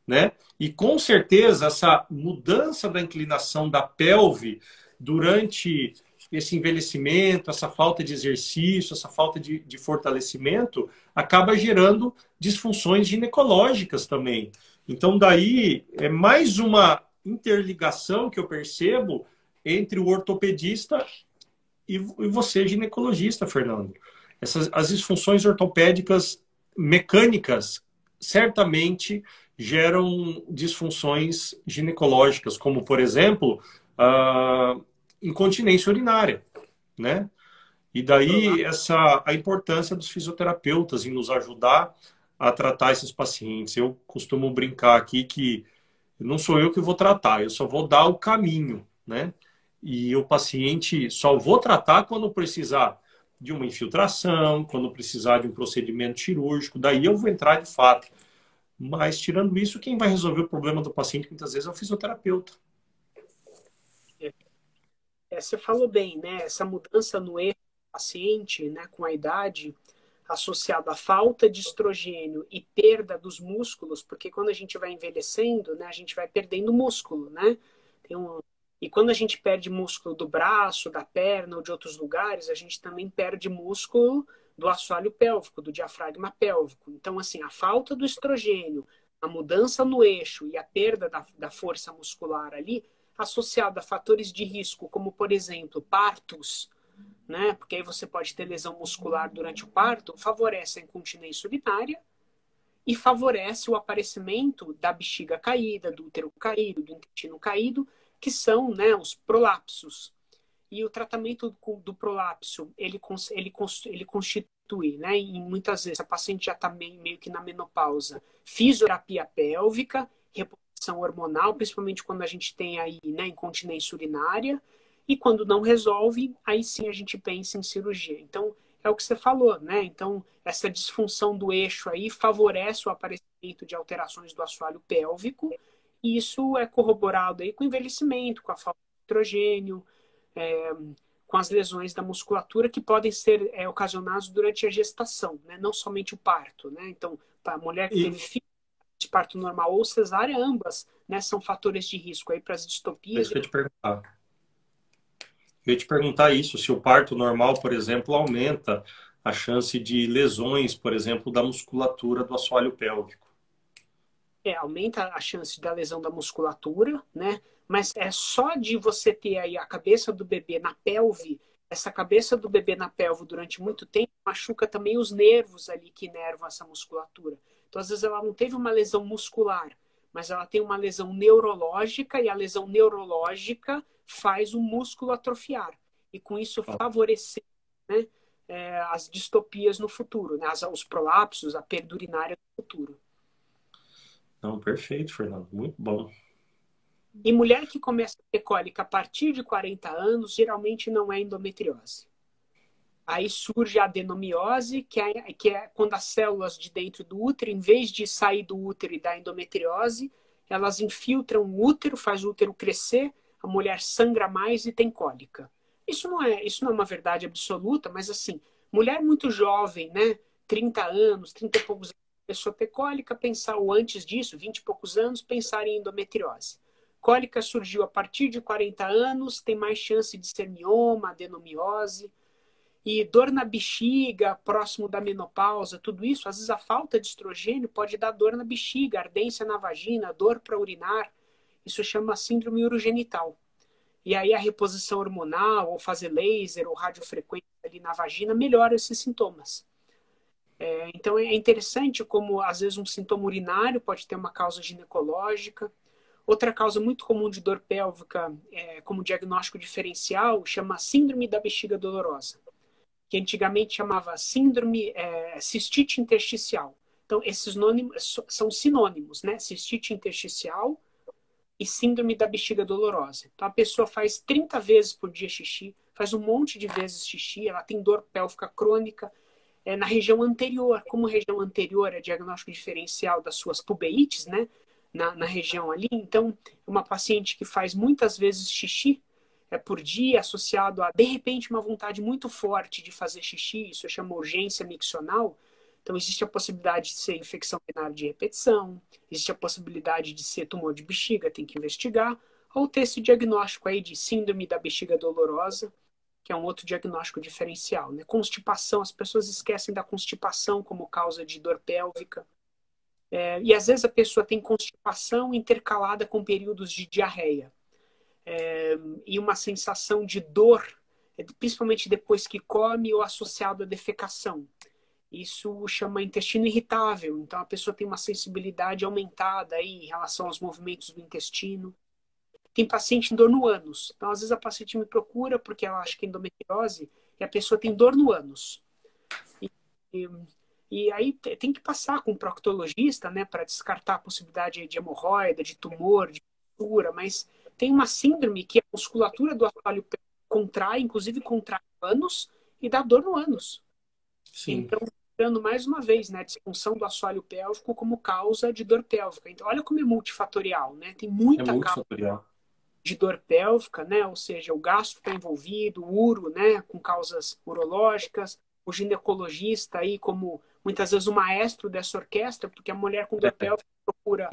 né? E com certeza essa mudança da inclinação da pelve durante esse envelhecimento, essa falta de exercício, essa falta de fortalecimento, acaba gerando disfunções ginecológicas também. Então, daí é mais uma interligação que eu percebo entre o ortopedista e você, ginecologista, Fernando. As disfunções ortopédicas mecânicas certamente geram disfunções ginecológicas, como, por exemplo, a incontinência urinária, né? E daí a importância dos fisioterapeutas em nos ajudar a tratar esses pacientes. Eu costumo brincar aqui que não sou eu que vou tratar, eu só vou dar o caminho, né? E o paciente só vou tratar quando precisar de uma infiltração, quando precisar de um procedimento cirúrgico, daí eu vou entrar de fato. Mas, tirando isso, quem vai resolver o problema do paciente muitas vezes é o fisioterapeuta. Você falou bem, né? Essa mudança no eixo do paciente, né, com a idade, associada à falta de estrogênio e perda dos músculos, porque quando a gente vai envelhecendo, né, a gente vai perdendo músculo, né? E quando a gente perde músculo do braço, da perna ou de outros lugares, a gente também perde músculo do assoalho pélvico, do diafragma pélvico. Então, assim, a falta do estrogênio, a mudança no eixo e a perda da força muscular ali, associada a fatores de risco, como, por exemplo, partos, né? Porque aí você pode ter lesão muscular durante o parto, favorece a incontinência urinária e favorece o aparecimento da bexiga caída, do útero caído, do intestino caído, que são, né, os prolapsos. E o tratamento do prolapso, ele constitui, né, e muitas vezes a paciente já está meio que na menopausa, fisioterapia pélvica, reposição hormonal, principalmente quando a gente tem aí, né, incontinência urinária, e quando não resolve, aí sim a gente pensa em cirurgia. Então, é o que você falou, né? Então, essa disfunção do eixo aí favorece o aparecimento de alterações do assoalho pélvico, e isso é corroborado aí com o envelhecimento, com a falta de estrogênio, com as lesões da musculatura que podem ser ocasionadas durante a gestação, né? Não somente o parto, né? Então, para a mulher que teve filho de parto normal ou cesárea, ambas, né, são fatores de risco aí para as É distopias. isso que eu ia te perguntar. Eu ia te perguntar isso, se o parto normal, por exemplo, aumenta a chance de lesões, por exemplo, da musculatura do assoalho pélvico. Aumenta a chance da lesão da musculatura, né? Mas é só de você ter aí a cabeça do bebê na pelve, essa cabeça do bebê na pelve durante muito tempo machuca também os nervos ali que inervam essa musculatura. Então, às vezes, ela não teve uma lesão muscular, mas ela tem uma lesão neurológica e a lesão neurológica faz o músculo atrofiar. E com isso favorecer, né, as distopias no futuro, né? Os prolapsos, a perda urinária no futuro. Não, perfeito, Fernando. Muito bom. E mulher que começa a ter cólica a partir de 40 anos, geralmente não é endometriose. Aí surge a adenomiose, que é quando as células de dentro do útero, em vez de sair do útero e da endometriose, elas infiltram o útero, faz o útero crescer, a mulher sangra mais e tem cólica. Isso não é uma verdade absoluta, mas assim, mulher muito jovem, né, 30 anos, 30 e poucos anos, pessoa ter cólica, pensar, ou antes disso, 20 e poucos anos, pensar em endometriose. Cólica surgiu a partir de 40 anos, tem mais chance de ser mioma, adenomiose. E dor na bexiga, próximo da menopausa, tudo isso, às vezes a falta de estrogênio pode dar dor na bexiga, ardência na vagina, dor para urinar. Isso chama síndrome urogenital. E aí a reposição hormonal, ou fazer laser, ou radiofrequência ali na vagina, melhora esses sintomas. Então é interessante como, às vezes, um sintoma urinário pode ter uma causa ginecológica. Outra causa muito comum de dor pélvica, como diagnóstico diferencial, chama síndrome da bexiga dolorosa, que antigamente chamava síndrome cistite intersticial. Então, esses são sinônimos, né? Cistite intersticial e síndrome da bexiga dolorosa. Então, a pessoa faz 30 vezes por dia xixi, faz um monte de vezes xixi, ela tem dor pélvica crônica na região anterior. Como região anterior é diagnóstico diferencial das suas pubeites, né? Na região ali. Então, uma paciente que faz muitas vezes xixi, por dia, associado a, de repente, uma vontade muito forte de fazer xixi, isso chama urgência miccional. Então, existe a possibilidade de ser infecção urinária de repetição, existe a possibilidade de ser tumor de bexiga, tem que investigar, ou ter esse diagnóstico aí de síndrome da bexiga dolorosa, que é um outro diagnóstico diferencial, né? Constipação, as pessoas esquecem da constipação como causa de dor pélvica. E às vezes a pessoa tem constipação intercalada com períodos de diarreia. E uma sensação de dor, principalmente depois que come ou associado à defecação. Isso chama intestino irritável. Então a pessoa tem uma sensibilidade aumentada aí em relação aos movimentos do intestino. Tem paciente em dor no ânus. Então às vezes a paciente me procura porque ela acha que é endometriose e a pessoa tem dor no ânus. E aí tem que passar com um proctologista, né, para descartar a possibilidade de hemorroida, de tumor, de fisura, mas tem uma síndrome que a musculatura do assoalho contrai, inclusive contrai o ânus e dá dor no ânus. Sim. Então, lembrando mais uma vez, né, a disfunção do assoalho pélvico como causa de dor pélvica. Então, olha como é multifatorial, né? Tem muita causa de dor pélvica, né? Ou seja, o gastro está envolvido, o uro, né, com causas urológicas, o ginecologista aí como muitas vezes o maestro dessa orquestra, porque a mulher com dor pélvica procura...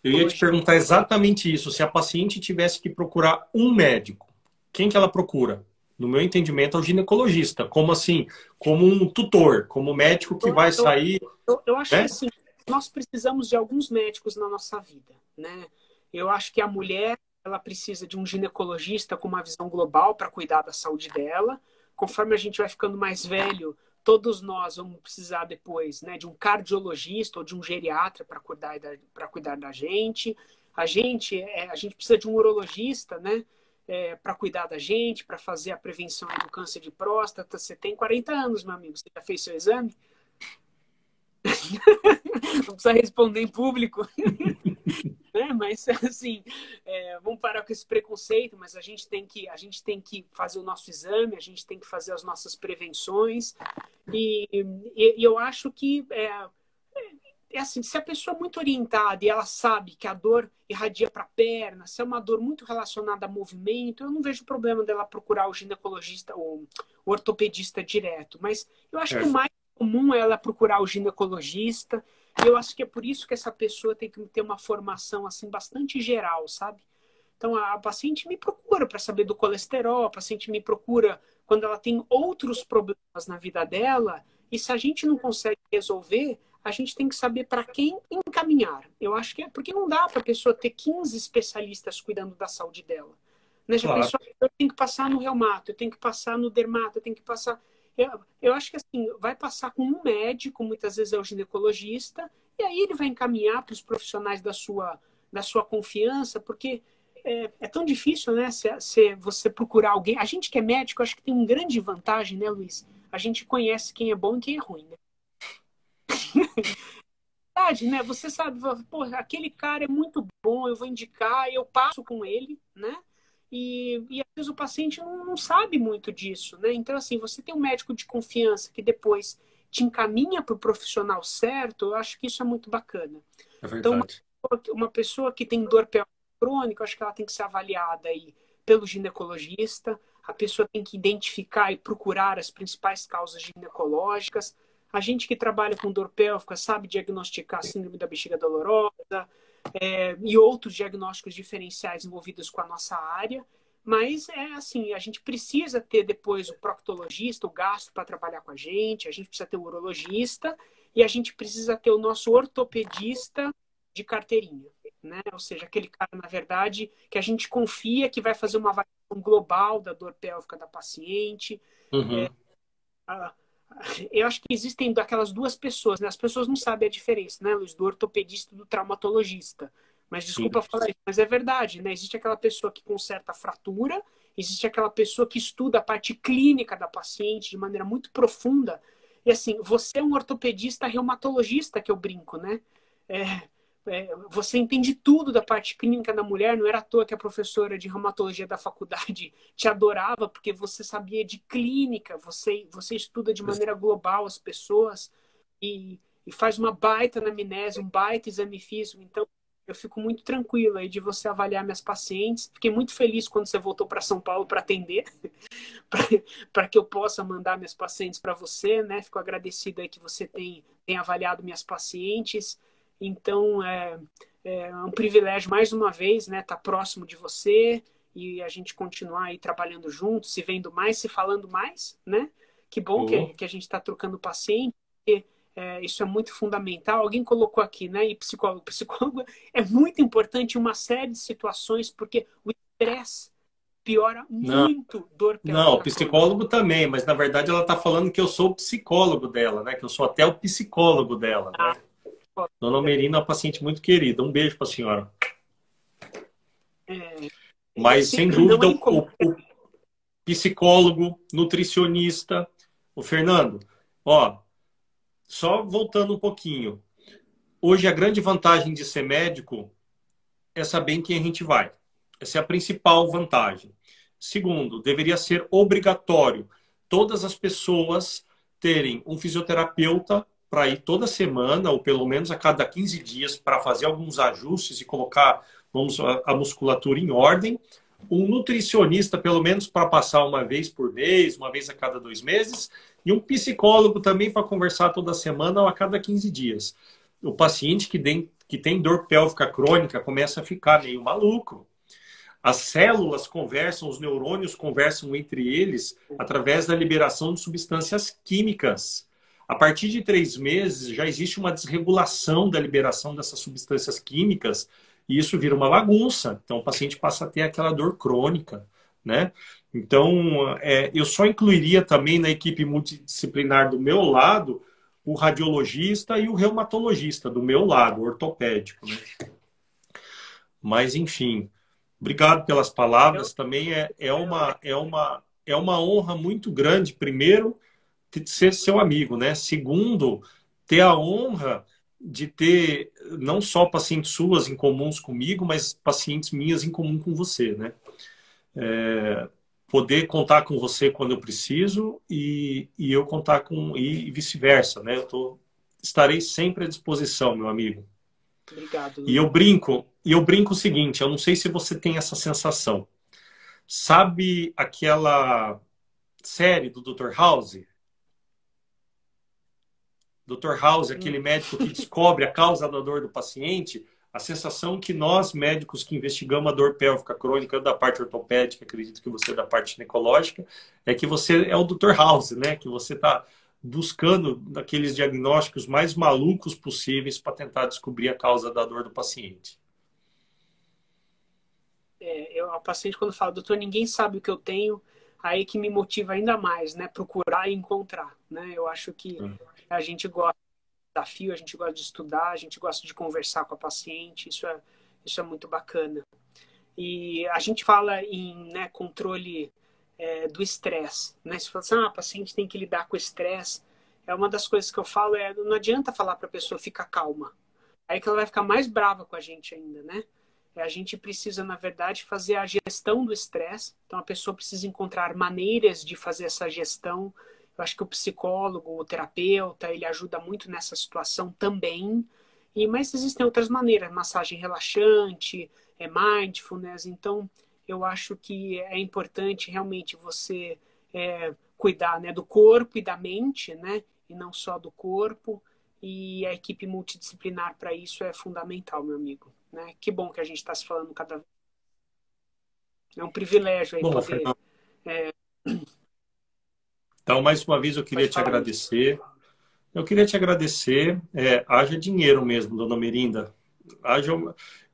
Eu ia te perguntar exatamente isso. Se a paciente tivesse que procurar um médico, quem que ela procura? No meu entendimento, é o ginecologista. Como assim? Como um tutor, como médico que vai sair... Eu acho que assim, nós precisamos de alguns médicos na nossa vida, né? Eu acho que a mulher, ela precisa de um ginecologista com uma visão global para cuidar da saúde dela. Conforme a gente vai ficando mais velho, todos nós vamos precisar depois, né, de um cardiologista ou de um geriatra para cuidar da gente. A gente precisa de um urologista, né, para cuidar da gente, para fazer a prevenção do câncer de próstata. Você tem 40 anos, meu amigo. Você já fez seu exame? Não precisa responder em público. Mas, assim, vamos parar com esse preconceito, mas a gente tem que fazer o nosso exame, a gente tem que fazer as nossas prevenções. E eu acho que assim, se a pessoa é muito orientada e ela sabe que a dor irradia para a perna, se é uma dor muito relacionada a movimento, eu não vejo problema dela procurar o ginecologista ou o ortopedista direto. Mas eu acho que o mais comum é ela procurar o ginecologista. E eu acho que é por isso que essa pessoa tem que ter uma formação assim bastante geral, sabe? Então a paciente me procura para saber do colesterol, a paciente me procura quando ela tem outros problemas na vida dela, e se a gente não consegue resolver, a gente tem que saber para quem encaminhar. Eu acho que porque não dá para a pessoa ter 15 especialistas cuidando da saúde dela. Né? Já pensou, eu tenho que passar no reumato, eu tenho que passar no dermato, eu tenho que passar... Eu acho que assim, vai passar com um médico, muitas vezes é o ginecologista, e aí ele vai encaminhar para os profissionais da sua confiança, porque é tão difícil, né, se você procurar alguém. A gente que é médico, acho que tem uma grande vantagem, né, Luiz? a gente conhece quem é bom e quem é ruim, né? Né? Você sabe, pô, aquele cara é muito bom, eu vou indicar, eu passo com ele, né? E às vezes o paciente não sabe muito disso, né? Então, assim, você tem um médico de confiança que depois te encaminha para o profissional certo, eu acho que isso é muito bacana. É Então, verdade. uma pessoa que tem dor pélvica crônica, eu acho que ela tem que ser avaliada aí pelo ginecologista, a pessoa tem que identificar e procurar as principais causas ginecológicas. A gente que trabalha com dor pélvica sabe diagnosticar a síndrome da bexiga dolorosa, e outros diagnósticos diferenciais envolvidos com a nossa área. Mas é assim, a gente precisa ter depois o proctologista, o gastro para trabalhar com a gente precisa ter o urologista e a gente precisa ter o nosso ortopedista de carteirinha, né? Ou seja, aquele cara, na verdade, que a gente confia que vai fazer uma avaliação global da dor pélvica da paciente. Uhum. Eu acho que existem aquelas duas pessoas, né? As pessoas não sabem a diferença, né, Luiz, do ortopedista e do traumatologista. Mas Sim. desculpa falar isso, mas é verdade, né? Existe aquela pessoa que conserta a fratura, existe aquela pessoa que estuda a parte clínica da paciente de maneira muito profunda. E assim, você é um ortopedista reumatologista, que eu brinco, né? É, você entende tudo da parte clínica da mulher, não era à toa que a professora de reumatologia da faculdade te adorava, porque você sabia de clínica, você estuda de maneira global as pessoas e faz uma baita anamnese, um baita exame físico. Então, eu fico muito tranquila aí de você avaliar minhas pacientes. Fiquei muito feliz quando você voltou para São Paulo para atender, para que eu possa mandar minhas pacientes para você, né? Fico agradecida aí que você tem avaliado minhas pacientes. Então, é um privilégio, mais uma vez, né, estar próximo de você e a gente continuar aí trabalhando juntos, se vendo mais, se falando mais, né? Que bom Oh. que a gente está trocando paciente, porque isso é muito fundamental. Alguém colocou aqui, né? E psicólogo. Psicólogo é muito importante em uma série de situações, porque o estresse piora Não, muito dor não, o pélvica crônica. psicólogo também, mas na verdade ela está falando que eu sou o psicólogo dela, né? Que eu sou até o psicólogo dela, Ah, né? Dona Merina é uma paciente muito querida. Um beijo para a senhora. e Mas, assim, sem não dúvida, é incomum. o psicólogo, nutricionista, o Fernando, ó, só voltando um pouquinho. Hoje, a grande vantagem de ser médico é saber em quem a gente vai. Essa é a principal vantagem. Segundo, deveria ser obrigatório todas as pessoas terem um fisioterapeuta para ir toda semana, ou pelo menos a cada 15 dias, para fazer alguns ajustes e colocar, vamos, a musculatura em ordem. Um nutricionista, pelo menos, para passar uma vez por mês, uma vez a cada 2 meses. E um psicólogo também para conversar toda semana ou a cada 15 dias. O paciente que tem dor pélvica crônica começa a ficar meio maluco. As células conversam, os neurônios conversam entre eles através da liberação de substâncias químicas. A partir de 3 meses já existe uma desregulação da liberação dessas substâncias químicas e isso vira uma bagunça. Então o paciente passa a ter aquela dor crônica, né? Então eu só incluiria também na equipe multidisciplinar do meu lado o radiologista e o reumatologista do meu lado, ortopédico, né? Mas enfim. Obrigado pelas Eu, palavras. Também é uma honra muito grande, primeiro, de ser seu amigo, né? Segundo, ter a honra de ter não só pacientes suas em comuns comigo, mas pacientes minhas em comum com você, né? Poder contar com você quando eu preciso e eu contar com e vice-versa, né? Estarei sempre à disposição, meu amigo. obrigado, E Luiz. eu brinco o seguinte, eu não sei se você tem essa sensação. Sabe aquela série do Dr. House? Dr. House, aquele médico que descobre a causa da dor do paciente, a sensação que nós, médicos que investigamos a dor pélvica crônica, eu da parte ortopédica, acredito que você é da parte ginecológica, é que você é o Dr. House, né? Que você está buscando aqueles diagnósticos mais malucos possíveis para tentar descobrir a causa da dor do paciente. A paciente, quando fala, doutor, ninguém sabe o que eu tenho, aí que me motiva ainda mais, né? Procurar e encontrar, né? Eu acho que a gente gosta de desafio, a gente gosta de estudar, a gente gosta de conversar com a paciente, isso é muito bacana. E a gente fala em, né, controle do estresse. Né? Se você fala assim, a paciente tem que lidar com o estresse, uma das coisas que eu falo não adianta falar para a pessoa ficar calma. Aí que ela vai ficar mais brava com a gente ainda, né? A gente precisa, na verdade, fazer a gestão do estresse. Então, a pessoa precisa encontrar maneiras de fazer essa gestão. Eu acho que o psicólogo, o terapeuta, ele ajuda muito nessa situação também. Mas existem outras maneiras, massagem relaxante, mindfulness. Então, eu acho que é importante realmente você cuidar, né, do corpo e da mente, né, e não só do corpo. E a equipe multidisciplinar para isso é fundamental, meu amigo. Né? Que bom que a gente está se falando cada vez. É um privilégio aí Bom, poder. Fernando, então, mais uma vez, eu queria Pode te falar. agradecer. Eu queria te agradecer. Haja dinheiro mesmo, dona Merinda. Haja...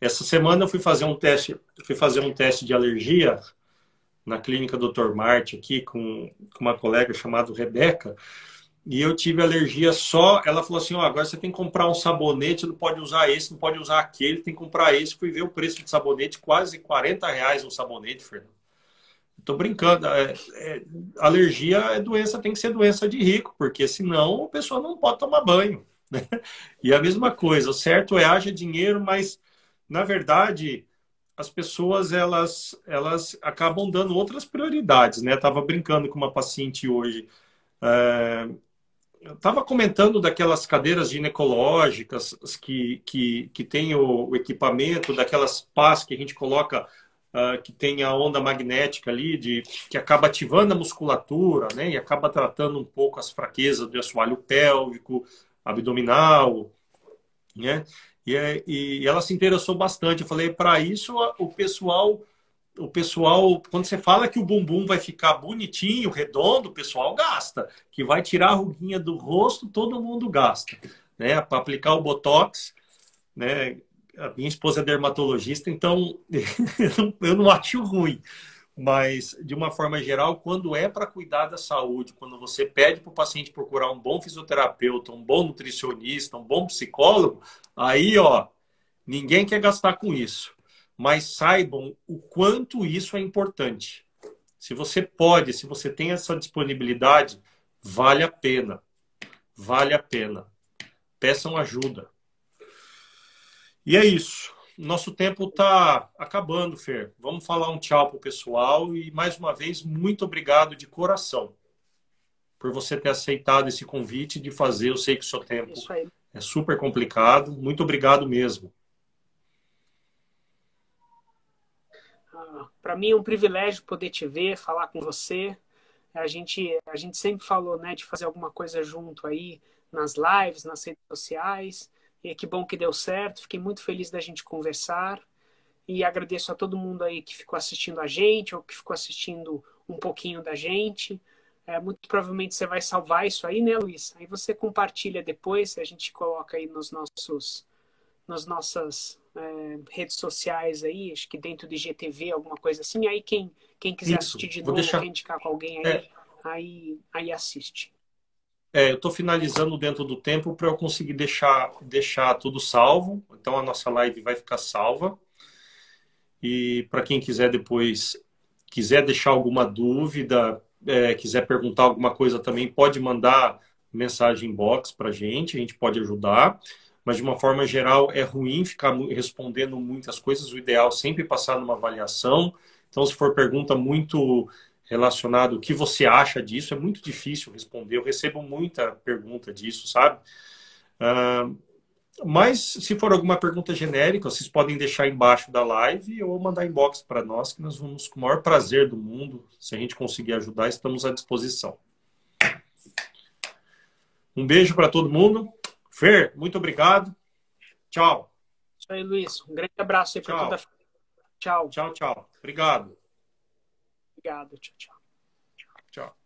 Essa semana eu fui fazer um teste de alergia na clínica Dr. Marte aqui com uma colega chamada Rebeca. E eu tive alergia só. Ela falou assim: agora você tem que comprar um sabonete, não pode usar esse, não pode usar aquele, tem que comprar esse. Fui ver o preço de sabonete, quase R$ 40 um sabonete, Fernando. Estou brincando. Alergia é doença, tem que ser doença de rico, porque senão a pessoa não pode tomar banho. Né? E a mesma coisa, o certo é haja dinheiro, mas na verdade as pessoas elas acabam dando outras prioridades, né? Tava brincando com uma paciente hoje. Eu estava comentando daquelas cadeiras ginecológicas que tem o equipamento, daquelas pás que a gente coloca, que tem a onda magnética ali, que acaba ativando a musculatura, né? E acaba tratando um pouco as fraquezas do assoalho pélvico, abdominal, né? E ela se interessou bastante. Eu falei, para isso, o pessoal, quando você fala que o bumbum vai ficar bonitinho, redondo, o pessoal gasta. Que vai tirar a ruguinha do rosto, todo mundo gasta. Né? Para aplicar o Botox, né? A minha esposa é dermatologista, então eu não acho ruim. Mas, de uma forma geral, quando é para cuidar da saúde, quando você pede para o paciente procurar um bom fisioterapeuta, um bom nutricionista, um bom psicólogo, aí, ó, ninguém quer gastar com isso. Mas saibam o quanto isso é importante. Se você pode, se você tem essa disponibilidade, vale a pena. Vale a pena. Peçam ajuda. E é isso. Nosso tempo está acabando, Fer. Vamos falar um tchau para o pessoal e, mais uma vez, muito obrigado de coração por você ter aceitado esse convite de fazer. Eu sei que o seu tempo é super complicado. Muito obrigado mesmo. Para mim é um privilégio poder te ver, falar com você. A gente sempre falou, né, de fazer alguma coisa junto aí nas lives, nas redes sociais. E que bom que deu certo. Fiquei muito feliz da gente conversar. E agradeço a todo mundo aí que ficou assistindo a gente ou que ficou assistindo um pouquinho da gente. Muito provavelmente você vai salvar isso aí, né, Luiz? Aí você compartilha depois, a gente coloca aí nas nossas redes sociais aí, acho que dentro do IGTV, alguma coisa assim. Aí quem quiser Isso. assistir de Vou novo, deixar. quer indicar com alguém aí assiste. Eu estou finalizando dentro do tempo para eu conseguir deixar tudo salvo. Então a nossa live vai ficar salva. E para quem quiser depois, quiser deixar alguma dúvida, quiser perguntar alguma coisa também, pode mandar mensagem inbox para a gente pode ajudar. Mas de uma forma geral, é ruim ficar respondendo muitas coisas. O ideal é sempre passar numa avaliação. Então, se for pergunta muito relacionada, o que você acha disso, é muito difícil responder. Eu recebo muita pergunta disso, sabe? Mas, se for alguma pergunta genérica, vocês podem deixar embaixo da live ou mandar inbox para nós, que nós vamos, com o maior prazer do mundo, se a gente conseguir ajudar, estamos à disposição. Um beijo para todo mundo. Fer, muito obrigado. Tchau. Isso aí, Luiz. Um grande abraço aí para toda a família. Tchau. Tchau, tchau. Obrigado. Obrigado. Tchau, tchau. Tchau.